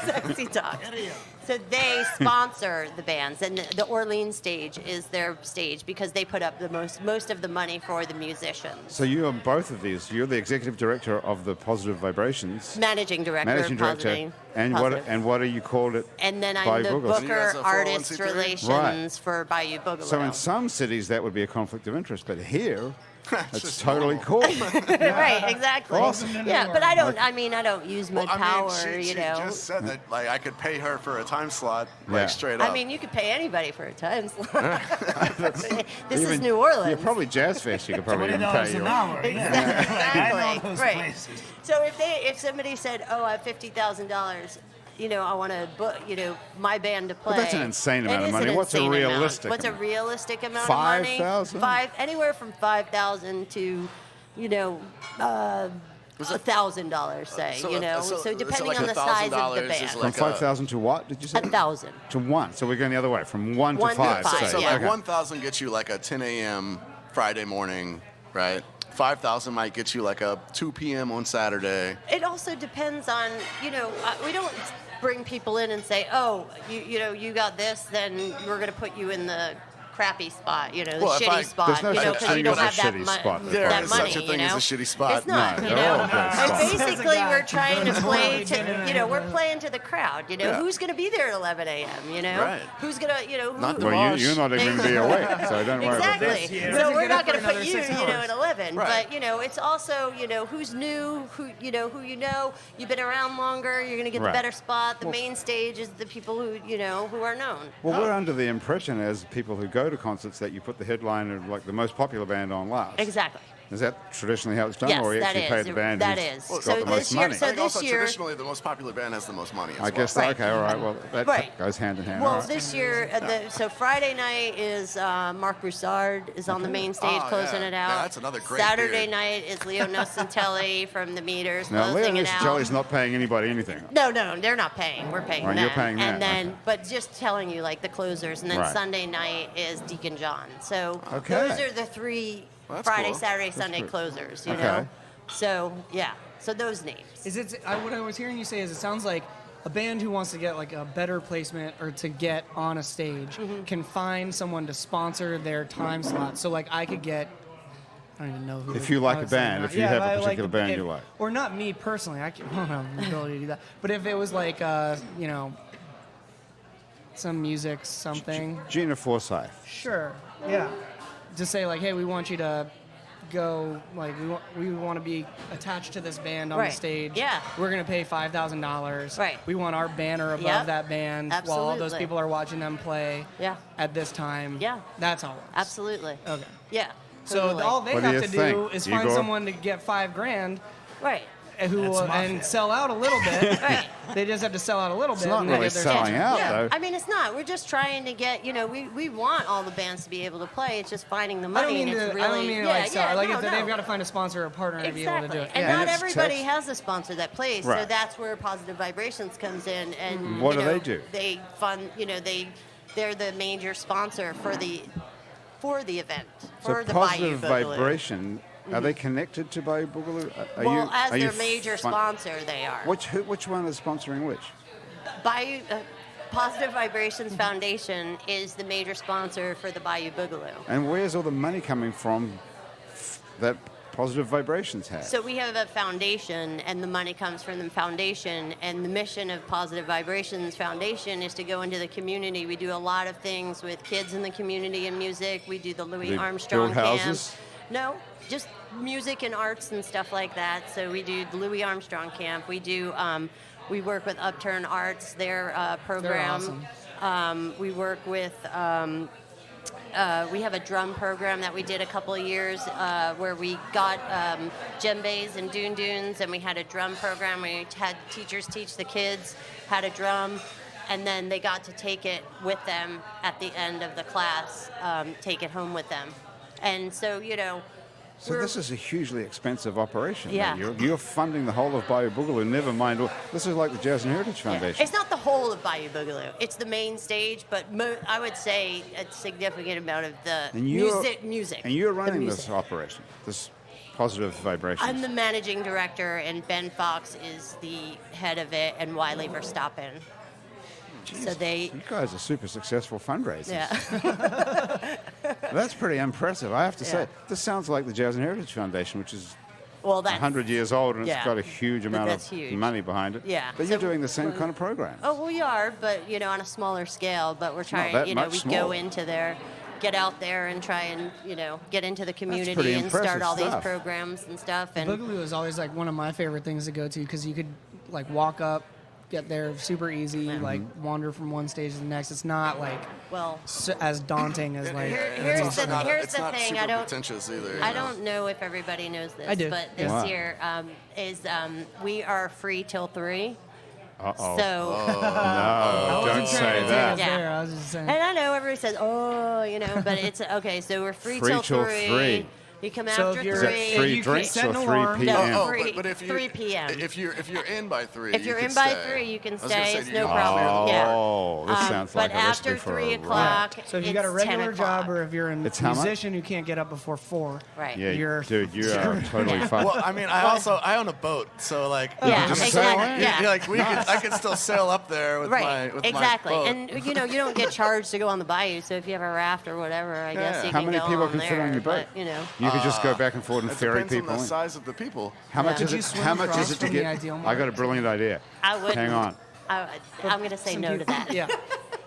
sexy talk. Hurry up. So they sponsor the bands, and the Orleans stage is their stage because they put up the most of the money for the musicians. So you are both of these. You're the executive director of the Positive Vibrations. Managing director, Managing of director. Positive. And Positive. what are you called it? And then by I'm the Boogaloo? So you guys booker, are artist 401c3? relations Right. for Bayou Boogaloo. So in some cities that would be a conflict of interest, but here it's just totally cool. right, exactly. Awesome. Yeah, but I don't use my Well, I power, mean, she you know. just said that like I could pay her for a time slot, Yeah. like straight up. I mean, you could pay anybody for a time slot. this is Even- New Orleans. Yeah, probably Jazz Fest you could probably even $20 pay an you. hour. Yeah. Exactly. I know those right. places. So if somebody said, "Oh, I have $50,000," you know, I want to book, you know, my band to play. But that's an insane amount It of is money. an What's a insane amount. realistic What's a amount? realistic amount of money? 5,000? Anywhere from 5,000 to, you know, $1,000, say. So, you know, so depending like on the size of $1,000 the is band. From like 5,000 to what, did you say? 1,000. To 1. So we're going the other way, from 1 1 to to 5. five, So yeah. like 1,000 gets you like a 10 a.m. Friday morning, right? 5,000 might get you like a 2 p.m. on Saturday. It also depends on, you know, we don't bring people in and say, oh, you know, you got this, then we're going to put you in the crappy spot, you know, the Well, if shitty I- spot, There's no you know, such because you thing don't as a have shitty that, spot. There that is money, such a thing you know? as a shitty spot. It's not, No, you they're know. all good And spots. basically, Guy we're trying to play to- to, you know, we're playing to the crowd, you know, Yeah. who's going to be there at 11 a.m., you know? Right. Who's going to, you know, Not who, the Well, Mosh. you're not even going to be awake, so don't worry about that. Exactly. year. So Doesn't we're get not up going for to put another you, 6 you know, hours. at 11. Right. But you know, it's also, you know, who's new, who you know. You've been around longer. You're going to get Right. the better spot. The main stage is the people who you know who are known. Well, we're under the impression as people who go to concerts that you put the headliner, like the most popular band, on last. Exactly. Is that traditionally how it's done, Yes, or you that actually pay is. the band That who's is. got So the this most year- money? so I think also this year- traditionally the most popular band has the most money as I well. guess, Right. okay, all right, well, that Right. goes hand in hand. all Well, right. this year, so Friday night is Mark Broussard is on the main stage Oh, closing yeah. it out. Yeah, that's another great Saturday beard. night is Leo Nocentelli from the Meters Now, closing Leo it out. Nicotelli's not paying anybody anything. No, they're not paying. We're paying Right, them. you're paying them, and then, okay. but just telling you, like the closers, and then Right. Sunday night is Deacon John. So Okay. those are the three Well, that's Friday, cool. Saturday, Sunday good. closers. You Okay. know. So yeah. So those names. Is it? What I was hearing you say is it sounds like a band who wants to get like a better placement or to get on a stage Mm-hmm. can find someone to sponsor their time slot. So like I could get. I don't even know who. If you like I a was saying band, that. if you have a I particular band you like. or not me personally, I don't have the ability to do that. But if it was like you know, some music, something. Gina Forsyth. Sure. Yeah. Just say like, hey, we want you to go. Like, we want to be attached to this band on Right. the stage. Yeah. We're gonna pay $5,000. Right. We want our banner above Yep. that band while all those Absolutely. people are watching them play. Yeah. At this time. Yeah. That's all. It works. Absolutely. Okay. Yeah. So totally. all they What do have you to think, do is Igor? find someone to get $5,000, Right. who will and sell out a little bit. Right. They just have to sell out a little It's bit. not and they really get their selling out, Yeah, though. I mean, it's not. We're just trying to get, we want all the bands to be able to play. It's just finding the I money. don't mean and it's to. really, I don't mean to like sell. Like no, if they've got to find a sponsor or a partner to be able to do it. And Yeah. not And it's everybody text. has a sponsor that plays, so Right. that's where Positive Vibrations comes in. And What you do know, they do? They fund. They're the major sponsor for the event, So for the Positive Bayou Boogaloo. Vibration, are they connected to Bayou Boogaloo? Well, as are you their major fun- sponsor, they are. Which one is sponsoring which? Bayou, Positive Vibrations Foundation is the major sponsor for the Bayou Boogaloo. And where's all the money coming from that Positive Vibrations has? So we have a foundation, and the money comes from the foundation. And the mission of Positive Vibrations Foundation is to go into the community. We do a lot of things with kids in the community and music. We do the Louis They Armstrong build camp. houses? No, just music and arts and stuff like that. So we do the Louis Armstrong camp. We do. We work with Upturn Arts, their program. awesome. We work with. We have a drum program that we did a couple of years where we got djembes and dunes, and we had a drum program. We had teachers teach the kids how to drum, and then they got to take it with them at the end of the class, take it home with them. And so, So this is a hugely expensive operation. Yeah. You're funding the whole of Bayou Boogaloo, never mind. This is like the Jazz and Heritage Foundation. It's not the whole of Bayou Boogaloo. It's the main stage, but I would say a significant amount of the And you're- music. And you're the running music. this operation, this Positive Vibrations. I'm the managing director, and Ben Fox is the head of it, and Wiley Verstappen. So You guys are super successful fundraisers. yeah. That's pretty impressive, I have to say. Yeah. This sounds like the Jazz and Heritage Foundation, which is Well, that's 100 years old and yeah. it's got a huge amount That's of huge. money behind it. Yeah. But you're So- doing the same kind of program. Oh, we are, but on a smaller scale. But we're not trying. that We much go smaller. into there, get out there, and try and get into the pretty community and start impressive all these stuff. programs and stuff. And Boogaloo is always like one of my favorite things to go to because you could like walk up, get there super easy, like wander from one stage to the next. It's not like well, as daunting as like. here's It's the not, here's it's the not thing. super I don't. pretentious either. I don't know if everybody knows this, I do. but this Wow. year is we are free till 3. Uh-oh. So, No, don't say that. Yeah. There, I was just saying. and I know everybody says, but it's okay. So we're free, Free till till 3. 3. You come So after if you're- Is that 3. free you can drinks set or an 3 alarm. p.m.? No, Oh, free- but if you 3 p.m. If you're in by 3, If you you're can in by stay. 3, you can I was gonna stay. say, It's do no you- problem. Yeah. Oh, this sounds like but a recipe after for 3 a riot. o'clock, So if you got a it's 10 regular job, o'clock. or if you're a It's how much? musician who can't get up before 4, Right. Yeah, You're- dude, you are totally Yeah. fucked. Well, I mean, I own a boat, so like, Yeah, just exactly. sail in? Yeah. like I could still sail up there with Right, my exactly. boat. And you don't get charged to go on the bayou, so if you have a raft or whatever, I guess Yeah. you How can many go people on can there. fit on your boat? But, You could just go back and forth and it ferry depends on people the in. size of the people. How much Yeah. is Could you it? swim How much across is it to from the get? ideal I got a brilliant idea. I wouldn't. Hang on. I'm going to say some no to people- that. Yeah.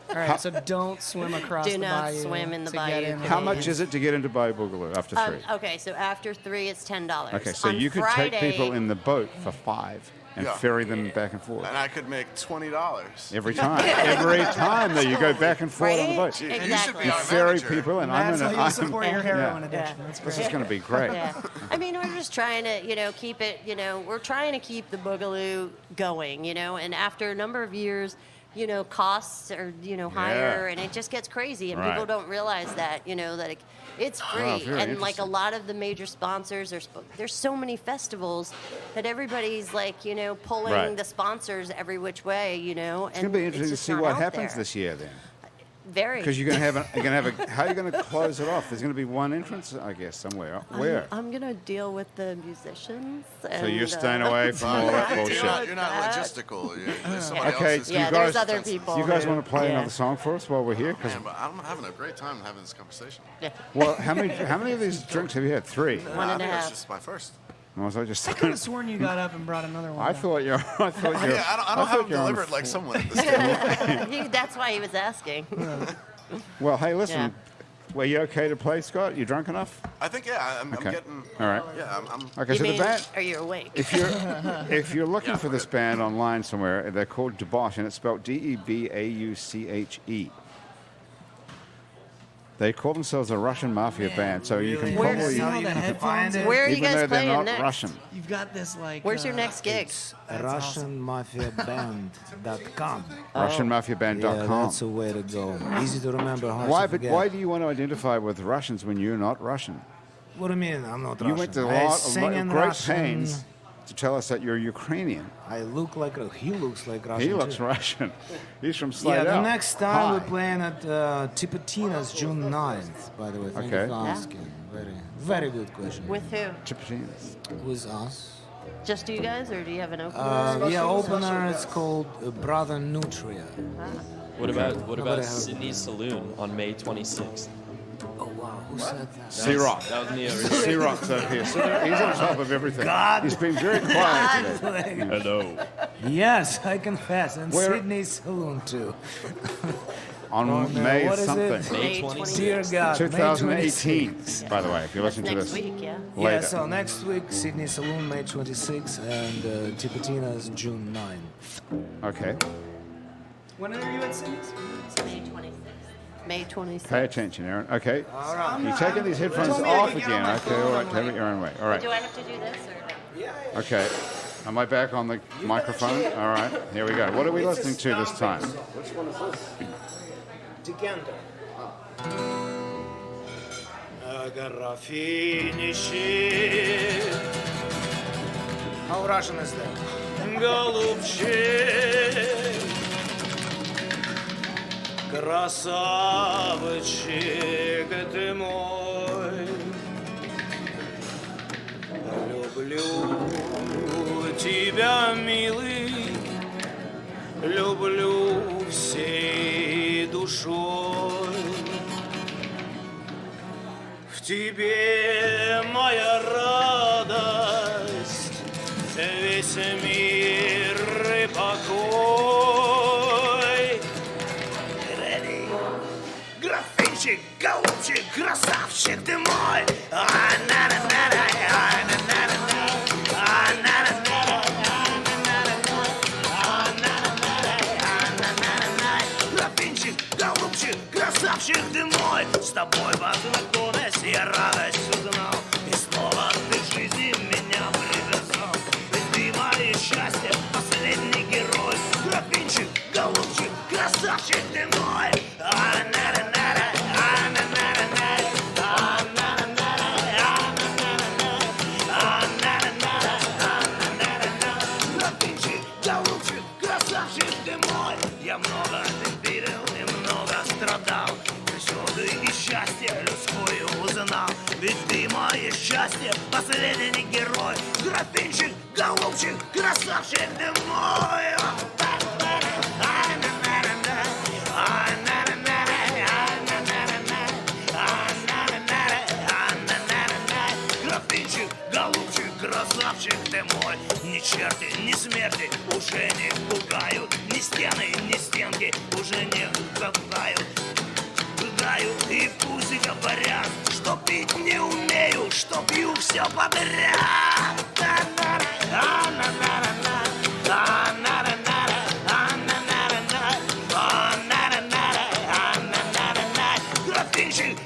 All right, so don't swim across Do the not bayou. swim in the to bayou, Get in. How please. much is it to get into Bayou Boogaloo after 3? Okay, so after 3, it's $10. Okay, so On you could Friday, take people in the boat for 5 and Yeah. ferry them back and forth. And I could make $20. Every time. Every time that you go back and forth on the boat. Right? And you should Exactly. be our Ferry manager. people, and That's how you I'm support your heroin yeah. addiction. That's This great. is going to be great. Yeah. I mean, we're just trying to, keep it, we're trying to keep the Boogaloo going, and after a number of years, costs are, higher, Yeah. and it just gets crazy, and Right. people don't realize that, that it's free. very And like a interesting. lot of the major sponsors, there's so many festivals that everybody's like, pulling Right. the sponsors every which way, It's going to be interesting to see what happens this year then. Very. Because you're going to have how are you going to close it off? There's going to be one entrance, I guess, somewhere. Where? I'm gonna deal with the musicians. So you're and, staying away from all that You're bullshit. not, you're not That. logistical. There's somebody Okay, else's you Yeah, guys, there's other people. you guys want to play Yeah. another song for us while we're here? 'Cause- Man, but I'm having a great time having this conversation. well, how many of these drinks have you had? 3. One I and a think half. it's just my first. Was I just? I could have sworn you got up and brought another one. I back. thought you. I thought you. Yeah, I don't have them delivered like someone at this table. That's why he was asking. Well, hey, listen. Yeah. Were you okay to play, Scott? You drunk enough? I think, yeah, I'm Okay. getting. All right. Yeah, I'm Okay, You so mean, the band. are you awake? If you're looking Yeah, for this band online somewhere, they're called Debauche, and it's spelled Debauche. They call themselves a Russian mafia band, so you can Really? Where probably, see all the headphones? Where are you even guys though they're playing not next? Russian. You've got this like. Where's your next gig? RussianMafiaBand.com. RussianMafiaBand.com. Yeah, that's a way to go. Easy to remember, hard Why? to But forget. why do you want to identify with Russians when you're not Russian? What do you mean? I'm not You Russian. went to a I lot sing in of great Russian. pains to tell us that you're Ukrainian. I look like he looks like Russian. He looks too. Russian. He's from Slide Yeah, the Out. next time Hi. we're playing at Tipitina's June 9th, by the way. Thank Okay. you for asking. Very good question. With who? Chipotines. With us. Just you guys, or do you have an opener? Yeah, opener is called Brother Nutria. What about about Sydney's Saloon on May 26th? Oh wow, who said that? C-Rock. That was me. C-Rock's up here. So he's on top of everything. God. He's been very quiet today. Hello. Yes, I confess, and Where- Sydney's Saloon too. On Oh, no, May what is something. it? May May 26th. Dear God, May 2018, 26th. by the way, if you're That's listening to next this week, yeah. Yeah, later. so next week, Sydney Saloon, May 26th, and Tipitina's June 9th. Okay. When are you at Sydney's? May 26th. May 26th. Pay attention, Aaron. Okay. All right. You're taking these headphones told me I off could get on again. my Okay, phone, all right. I'm Take like- it your own way. All right. Do I have to do this, or? Okay. Am I back on the microphone? All right. Here we go. What are we listening to this time? Which one is this? Decanter. How Russian is that? Голубчик, красавчик ты мой, люблю тебя, милый, люблю всей душой. В тебе моя радость, весь мир и покой. Графинчик, голубчик, красавчик ты мой. А-на-на-на-на, а-на-на-на-на, а-на-на-на-на, а-на-на-на-на, графинчик, голубчик, красавчик ты мой. С тобой познакомясь, я радость узнал, и снова ты в жизни меня привязал. Ведь ты мое счастье, последний герой. Графинчик, голубчик, красавчик ты мой. А-на-на-на-на, а-на-на-на-на, а-на-на-на-на, а-на-на-на-на, а-на-на-на-на. Графинчик, голубчик, красавчик ты мой. Я много ты видел и много страдал. Причуды и счастье людское узнал. Ведь ты мое счастье, последний герой. Графинчик, голубчик, красавчик ты мой. А-на-на-на-на, а-на-на-на-на, а-на-на-на-на, а-на-на-на-на, а-на-на-на-на. Графинчик, голубчик, красавчик ты мой. Ни черти, ни смерти уже не пугают. Ни стены, ни стенки уже не запугают. Гуляю и пусть говорят, что пить не умею, что пью все подряд. А-на-на-на-на, а-на-на-на-на, а-на-на-на-на, а-на-на-на-на, а-на-на-на-на. Графинчик,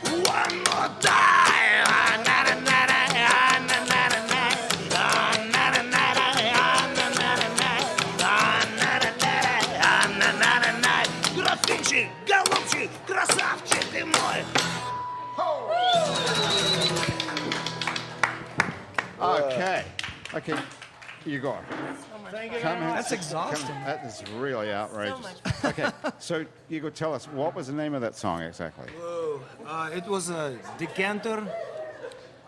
one more time. А-на-на-на-на, а-на-на-на-на, а-на-на-на-на, а-на-на-на-на, а-на-на-на-на, а-на-на-на-на. Графинчик, голубчик, красавчик ты мой. Okay. Okay. You go. Come in. That's exhausting. That is really outrageous. Okay. So you could tell us what was the name of that song exactly? It was a decanter.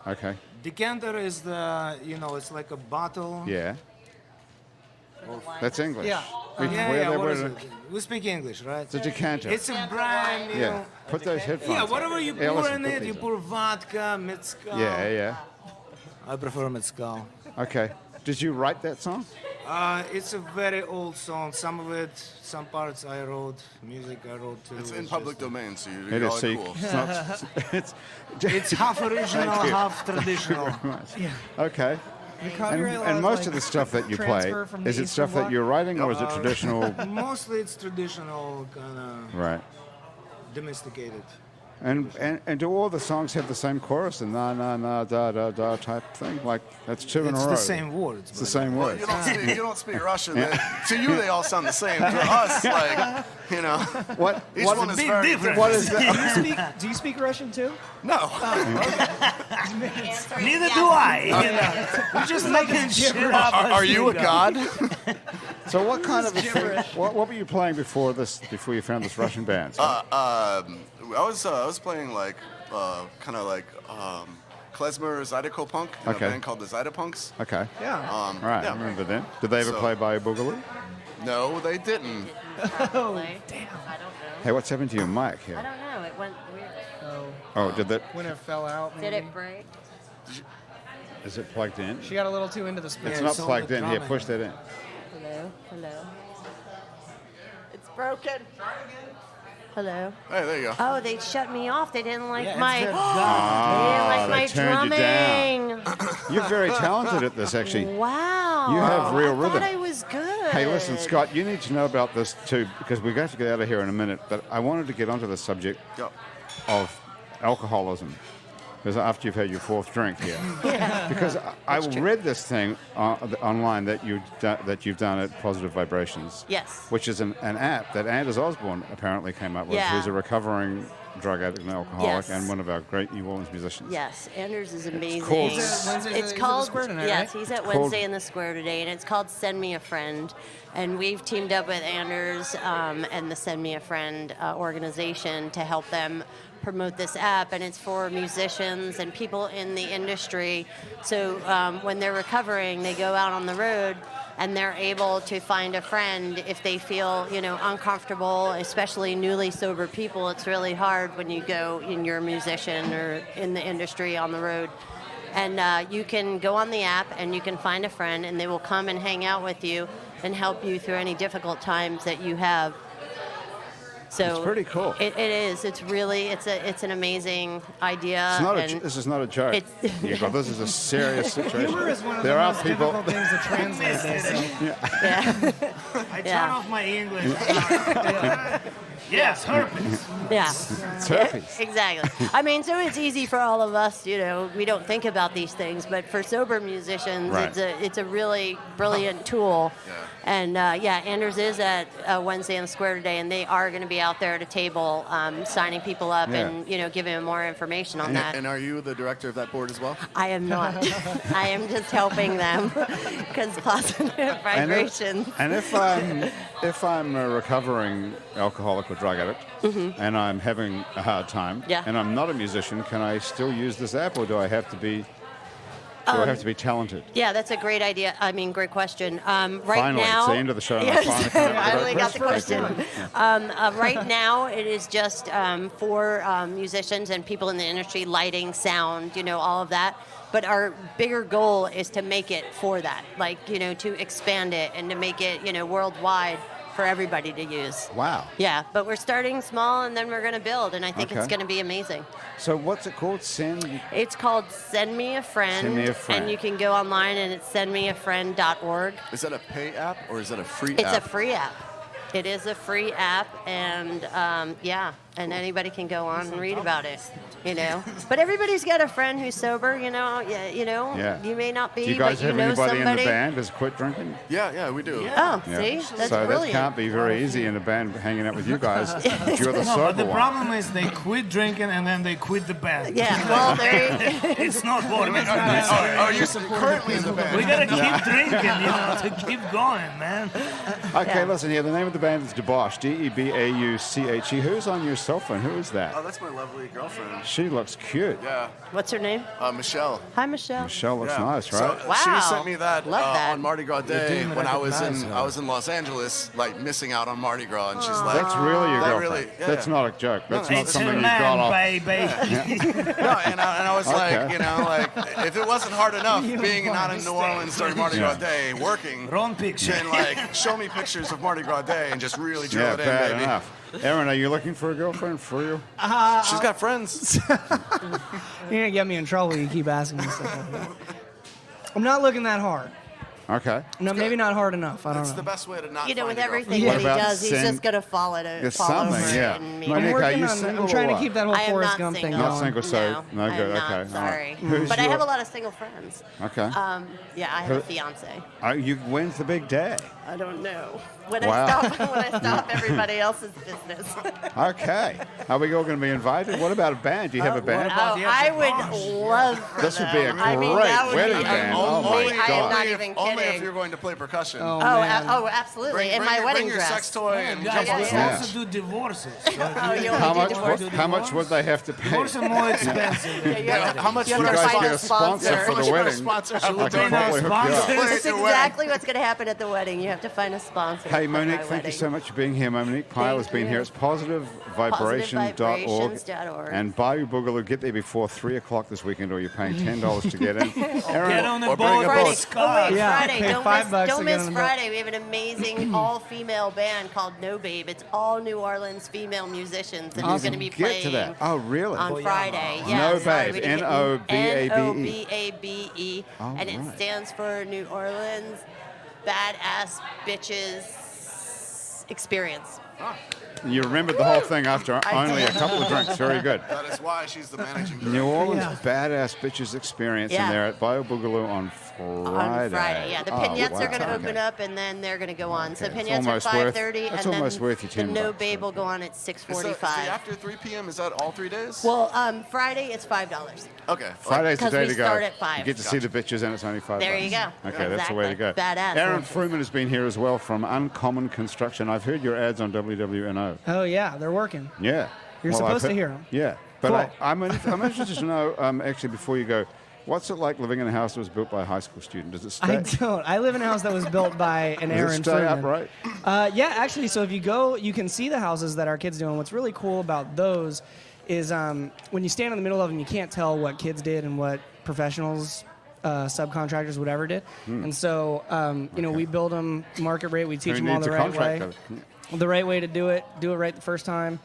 Okay. Decanter is the, it's like a bottle. Yeah. That's English. Yeah. What is it? We speak English, right? It's a decanter. It's a brand, Yeah. Put those headphones. Yeah, on. whatever you Yeah, pour listen, in put it, you these pour vodka, mezcal. Yeah, yeah. I prefer mezcal. Okay. Did you write that song? It's a very old song. Some of it, some parts I wrote, music I wrote too. It's in public domain, so you It do is. all So cool. it's not. It's. It's half original, Thank you. half traditional. Okay. The copyright law And is most like of the stuff that you play, transfer from the is it Eastern stuff that Bloc? you're writing or is it traditional? Mostly it's traditional, kind of Right. domesticated. And do all the songs have the same chorus and na na na da da da type thing? Like that's two in a It's row. the same words. It's the same words. You don't speak Russian. To you, they all sound the same. To us, like, you know, What? each what one is is very different. What is that? Do you speak Russian too? No. Neither do I. We're just making shit up. Are you a god? So what kind of a thing, what were you playing before this? Before you found this Russian band? I was playing like kind of like klezmer Zydeco-punk in Okay. a band called the Zydepunks. Okay. Yeah. Right. yeah. I remember them. Did they ever So- play Bayou Boogaloo? No, they didn't. Oh, damn. I don't know. Hey, what's happened to your mic I here? don't know. It went weird. Oh, did that? When it fell out, Did maybe. it break? Is it plugged in? She got a little too into the spin. It's Yeah, not it's on plugged the in. Here, drum push end. that in. Hello? Hello? It's broken. Hello? Hey, there you go. Oh, they shut me off. They didn't like Yeah, it's my. their They Ah, didn't like my they turned you down. drumming. You're very talented at this, actually. Wow. You have real I rhythm. thought I was good. Hey, listen, Scott, you need to know about this too, because we're going to get out of here in a minute, but I wanted to get onto the subject Go. of alcoholism, because after you've had your fourth drink here. Because I read this thing online that you've done at Positive Vibrations. Yes. Which is an app that Anders Osborne apparently came up with, Yeah. who's a recovering drug addict and alcoholic Yes. and one of our great New Orleans musicians. Yes, Anders is amazing. called- Wednesday's It's at the called Square tonight, yes, right? he's at Called- Wednesday in the Square today, and it's called Send Me a Friend. And we've teamed up with Anders and the Send Me a Friend organization to help them promote this app, and it's for musicians and people in the industry. So when they're recovering, they go out on the road and they're able to find a friend if they feel, uncomfortable, especially newly sober people. It's really hard when you go and you're a musician or in the industry on the road. And you can go on the app and you can find a friend, and they will come and hang out with you and help you through any difficult times that you have. So It's pretty cool. It is. It's really. It's an amazing idea. This is not a joke. It's- Yeah, but this is a serious situation. Humor is one of there the are most people. difficult things to translate. They say. yeah. I turn Yeah. off my English. Yes, herpes. Yeah. It's herpes. Exactly. I mean, so it's easy for all of us, we don't think about these things, but for sober musicians, Right. it's a really brilliant tool. Yeah. And Anders is at Wednesday in the Square today, and they are going to be out there at a table signing people up Yeah. and giving them more information on that. And are you the director of that board as well? I am not. I am just helping them because positive vibrations. And if I'm a recovering alcoholic or drug addict and I'm having a hard time Yeah. and I'm not a musician, can I still use this app, or do I have to be talented? Yeah, that's a great idea. I mean, great question. Right Finally, now, it's the end of the show. And I Yes, finally come up with a finally got the question. question. Right now, it is just for musicians and people in the industry, lighting, sound, all of that. But our bigger goal is to make it for that, to expand it and to make it, worldwide for everybody to use. Wow. Yeah, but we're starting small and then we're going to build, and I think it's Okay. going to be amazing. So what's it called? It's called Send Me a Friend. Send Me a Friend. And you can go online and it's sendmeafriend.org. Is that a pay app or is that a free It's app? a free app. It is a free app, and and anybody can go on and read about it, But everybody's got a friend who's sober, Yeah. You may not be, Do you guys but you have know anybody somebody. in the band who's quit drinking? Yeah, we do. Oh, Yeah. see, that's so brilliant. that can't be very easy in a band hanging out with you guys. If you're the No, sober but the one. problem is they quit drinking and then they quit the band. Yeah, well, there. It's not working. Are you currently in the band? We gotta keep drinking, to keep going, man. Okay, Yeah. listen here. The name of the band is Debauche, Debauche. Who's on your cell phone? Who is that? Oh, that's my lovely girlfriend. She looks cute. Yeah, What's her name? Michelle. Hi, Michelle. Michelle looks Yeah. nice, So, right? Wow. She sent me that, Love that. on Mardi Gras Day didn't when I was recognize her. in Los Angeles, missing out on Mardi Gras, and she's like, That's really your That girlfriend. really- yeah. That's not a joke. That's not It's something a you got man, off. baby. no, and I was Okay. if it wasn't hard enough being not in New Orleans during Mardi Gras Yeah. Day working, Wrong picture. then show me pictures of Mardi Gras Day and just really drill Yeah, it in, bad baby. enough. Aaron, are you looking for a girlfriend for real? She's got friends. You're gonna get me in trouble. You keep asking me stuff like that. I'm not looking that hard. Okay. No, maybe not hard enough. I don't It's know. the best way to not You know, find with a girlfriend. everything What that he about does, he's send- just gonna fall There's over something, it yeah. and meet Monique, him. I'm are working you on. single I'm trying or to keep that whole I am Forrest not Gump thing single. Not going. single, so no I'm good. not, Okay, all right. sorry. Who's But I your- have a lot of single friends. Okay. Yeah, I have a fiance. When's the big day? I don't know. When Wow. I stop everybody else's business. Okay. Are we all going to be invited? What about a band? Do you have a band? about the I extra would bars? love for This would be a them. I mean, great that would wedding be band. Oh, my amazing. I am God. not even Only if kidding. you're going to play percussion. Oh, Oh, man. absolutely. Bring, In bring my your, wedding bring your dress. sex toy and Guys, jump on we stage. Yeah. also do divorces. Oh, you How only do much? divorce? How much would they have to pay? Divorce are more expensive. than you have wedding. How much You would have You to guys find get a a sponsor sponsor. for the wedding. Sponsor. I can probably hook you up. That's exactly what's going to happen at the wedding. You have to find a sponsor. Hey, for Monique, my thank you wedding. so much for being here. Monique Pyle has Thank been you. here. It's positivevibration.org. Positivevibrations.org. And Bayou Boogaloo, get there before 3 o'clock this weekend or you're paying $10 to get in. Get on the or bring boat a with boat. Scott. Oh, wait, Yeah, Friday. pay Don't $5 miss, to don't get miss on the boat. Friday. We have an amazing all-female band called No Babe. It's all New Orleans female musicians, and it's going to be Get playing to that. Oh, really? on Friday. No Yeah, sorry, Babe, we didn't get- N-O-B-A-B-E. N-O-B-A-B-E, All and it right. stands for New Orleans Badass Bitches Experience. You remembered the whole thing after only a couple of drinks. Very good. That is why she's the managing director. New Orleans Yeah. Badass Bitches Experience, Yeah. and they're at Bayou Boogaloo on Friday. On Friday, yeah. The Oh, Pignettes wow. are going to Okay. open up, and then they're going to go on. So Okay. It's Pignettes are almost worth- 5:30, that's and almost then worth your the 10 No bucks, Babe so. will go on at Is 6:45. the after 3 p.m., is that all 3 days? Well, Friday it's $5. Okay. Friday's the 'Cause day we to go. start at 5. You get to see the bitches, and it's only $5. There you go. Okay, that's the way to go. Exactly. Badass. Aaron Fruman has been here as well from Uncommon Construction. I've heard your ads on WWNO. Oh yeah, they're working. Yeah. You're I've supposed to heard- hear 'em. Yeah. But Cool. I'm interested to know, actually, before you go, what's it like living in a house that was built by a high school student? Does it stay? I don't. I live in a house that was built by an Does Aaron it stay Fruman. upright? Yeah, actually. So if you go, you can see the houses that our kids do. And what's really cool about those is when you stand in the middle of them, you can't tell what kids did and what professionals, subcontractors, whatever did. And so, you know, we build them market rate. We teach Who them all needs the a right way. contractor? The right way to do it right the first time.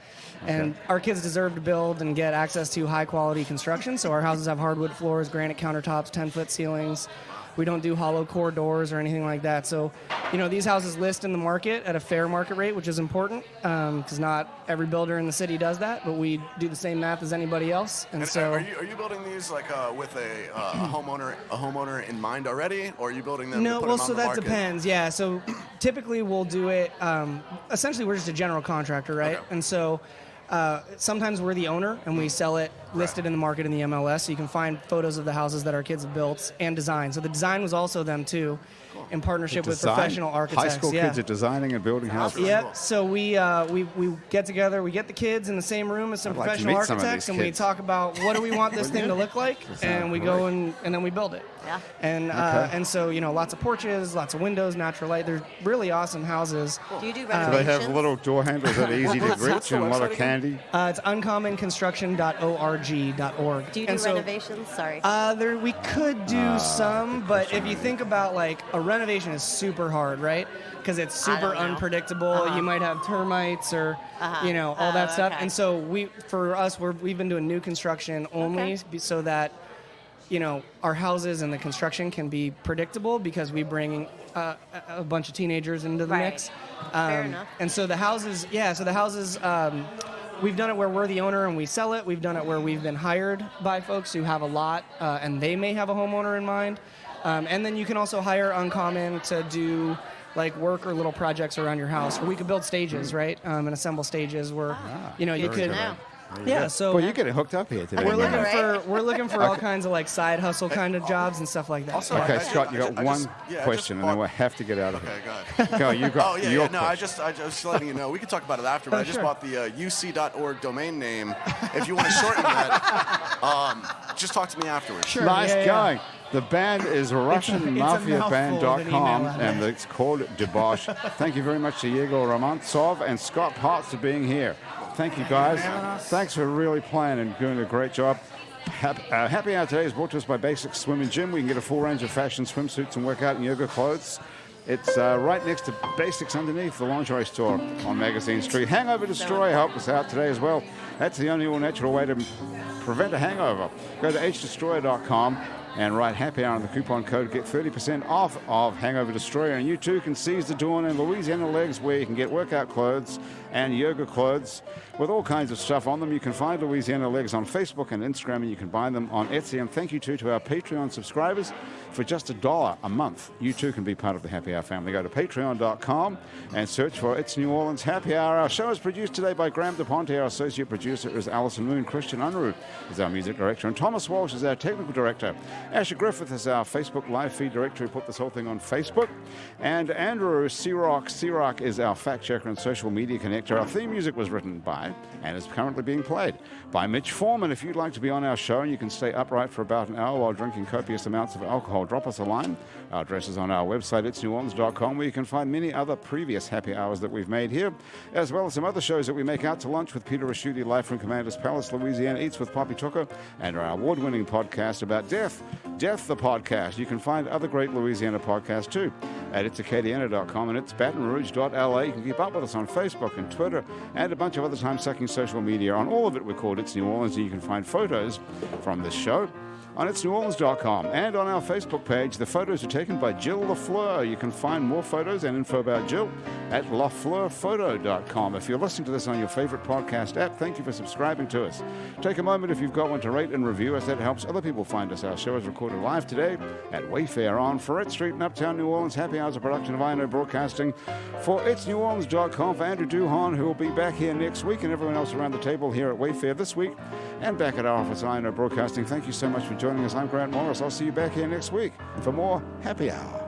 And our kids deserve to build and get access to high quality construction. So our houses have hardwood floors, granite countertops, 10-foot ceilings. We don't do hollow core doors or anything like that. So, you know, these houses list in the market at a fair market rate, which is important because not every builder in the city does that, but we do the same math as anybody else. And so, are you building these like with a homeowner in mind already, or are you building them? no, to put well, them on so the that market? depends. Yeah. So typically we'll do it. Essentially, we're just a general contractor, right? Okay. And so sometimes we're the owner and we sell it listed in the market in the MLS. So you can find photos of the houses that our kids have built and designed. So the design was also them too, in partnership with Design- professional architects. High school yeah. kids are designing and building houses. Yeah, so we get together, we get the kids in the same room as some I'd like to professional meet some of architects, these and we kids. talk about what do we want this thing to look like, and we go and then we build it. Yeah. And Okay. and so, you know, lots of porches, lots of windows, natural light. They're really awesome houses. Do you do Do renovations? they have little door handles that are easy to What's reach the and a lot of website again? candy? It's uncommonconstruction.org.org. Do you do And so, renovations? Sorry. we could do some, but if you think about like a renovation is super hard, right? Because it's I super don't know. unpredictable. Uh-huh. You might have termites or you know all that Oh, stuff. okay. And so for us, we've been doing new construction only Okay. so that you know our houses and the construction can be predictable because we bring a bunch of teenagers into the Right. mix. Fair enough. And so the houses, we've done it where we're the owner and we sell it. We've done it where we've been hired by folks who have a lot and they may have a homeowner in mind. And then you can also hire Uncommon to do like work or little projects around your house. Or we could build stages, right? And assemble stages where, you know, you Good to could. know. Yeah, so Well, you're getting hooked up here today. we're man. looking Right. for all kinds of like side hustle kind of jobs and stuff like that. Also, Yeah. Okay, I- Scott, you got I one just- yeah, I question, just and then bought- we'll have to get out of Okay, here. go ahead. Go, you got Oh yeah, your yeah. No, I question. just letting you know. We can talk about it after, but I just sure. bought the UC.org domain name. If you want to shorten that, just talk to me afterwards. Sure. Nice yeah, yeah. going. The band is a mouthful of an RussianMafiaBand.com, email. and it's called Debosh. Thank you very much to Yegor Romantsov and Scott Potts for being here. Thank you, guys. Thanks for really playing and doing a great job. Happy Hour today is brought to us by Basic Swim and Gym. We can get a full range of fashion swimsuits and workout and yoga clothes It's right next to Basics underneath the lingerie store on Magazine Street. Hangover Destroyer helped us out today as well. That's the only all-natural way to prevent a hangover. Go to hdestroyer.com and write happy hour on the coupon code. Get 30% off of Hangover Destroyer. And you too can seize the dawn in Louisiana Legs, where you can get workout clothes and yoga clothes with all kinds of stuff on them. You can find Louisiana Legs on Facebook and Instagram, and you can buy them on Etsy. And thank you too to our Patreon subscribers. For just $1 a month, you too can be part of the Happy Hour family. Go to patreon.com and search for It's New Orleans Happy Hour. Our show is produced today by Graham DePonte. Our associate producer is Alison Moon. Christian Unruh is our music director, and Thomas Walsh is our technical director. Asher Griffith is our Facebook live feed director who put this whole thing on Facebook. And Andrew Searock is our fact checker and social media connector. Our theme music was written by and is currently being played by Mitch Foreman. If you'd like to be on our show and you can stay upright for about an hour while drinking copious amounts of alcohol, drop us a line. Our address is on our website, itsneworleans.com, where you can find many other previous happy hours that we've made here, as well as some other shows that we make. Out to Lunch with Peter Raschuti, live from Commander's Palace, Louisiana, Eats with Poppy Tucker, and our award-winning podcast about death, Death the Podcast. You can find other great Louisiana podcasts too at itsacadiana.com and itsbatonrouge.la. You can keep up with us on Facebook and Twitter and a bunch of other time-sucking social media. On all of it, we're called It's New Orleans, and you can find photos from this show on itsneworleans.com and on our Facebook page. The photos are taken by Jill LaFleur. You can find more photos and info about Jill at lafleurphoto.com. If you're listening to this on your favorite podcast app, thank you for subscribing to us. Take a moment, if you've got one, to rate and review us. That helps other people find us. Our show is recorded live today at Wayfair on Ferret Street in Uptown New Orleans. Happy Hours, a production of INO Broadcasting for itsneworleans.com. For Andrew Duhon, who will be back here next week, and everyone else around the table here at Wayfair this week and back at our office at INO Broadcasting. Thank you so much for joining us. I'm Grant Morris. I'll see you back here next week for more Happy Hour.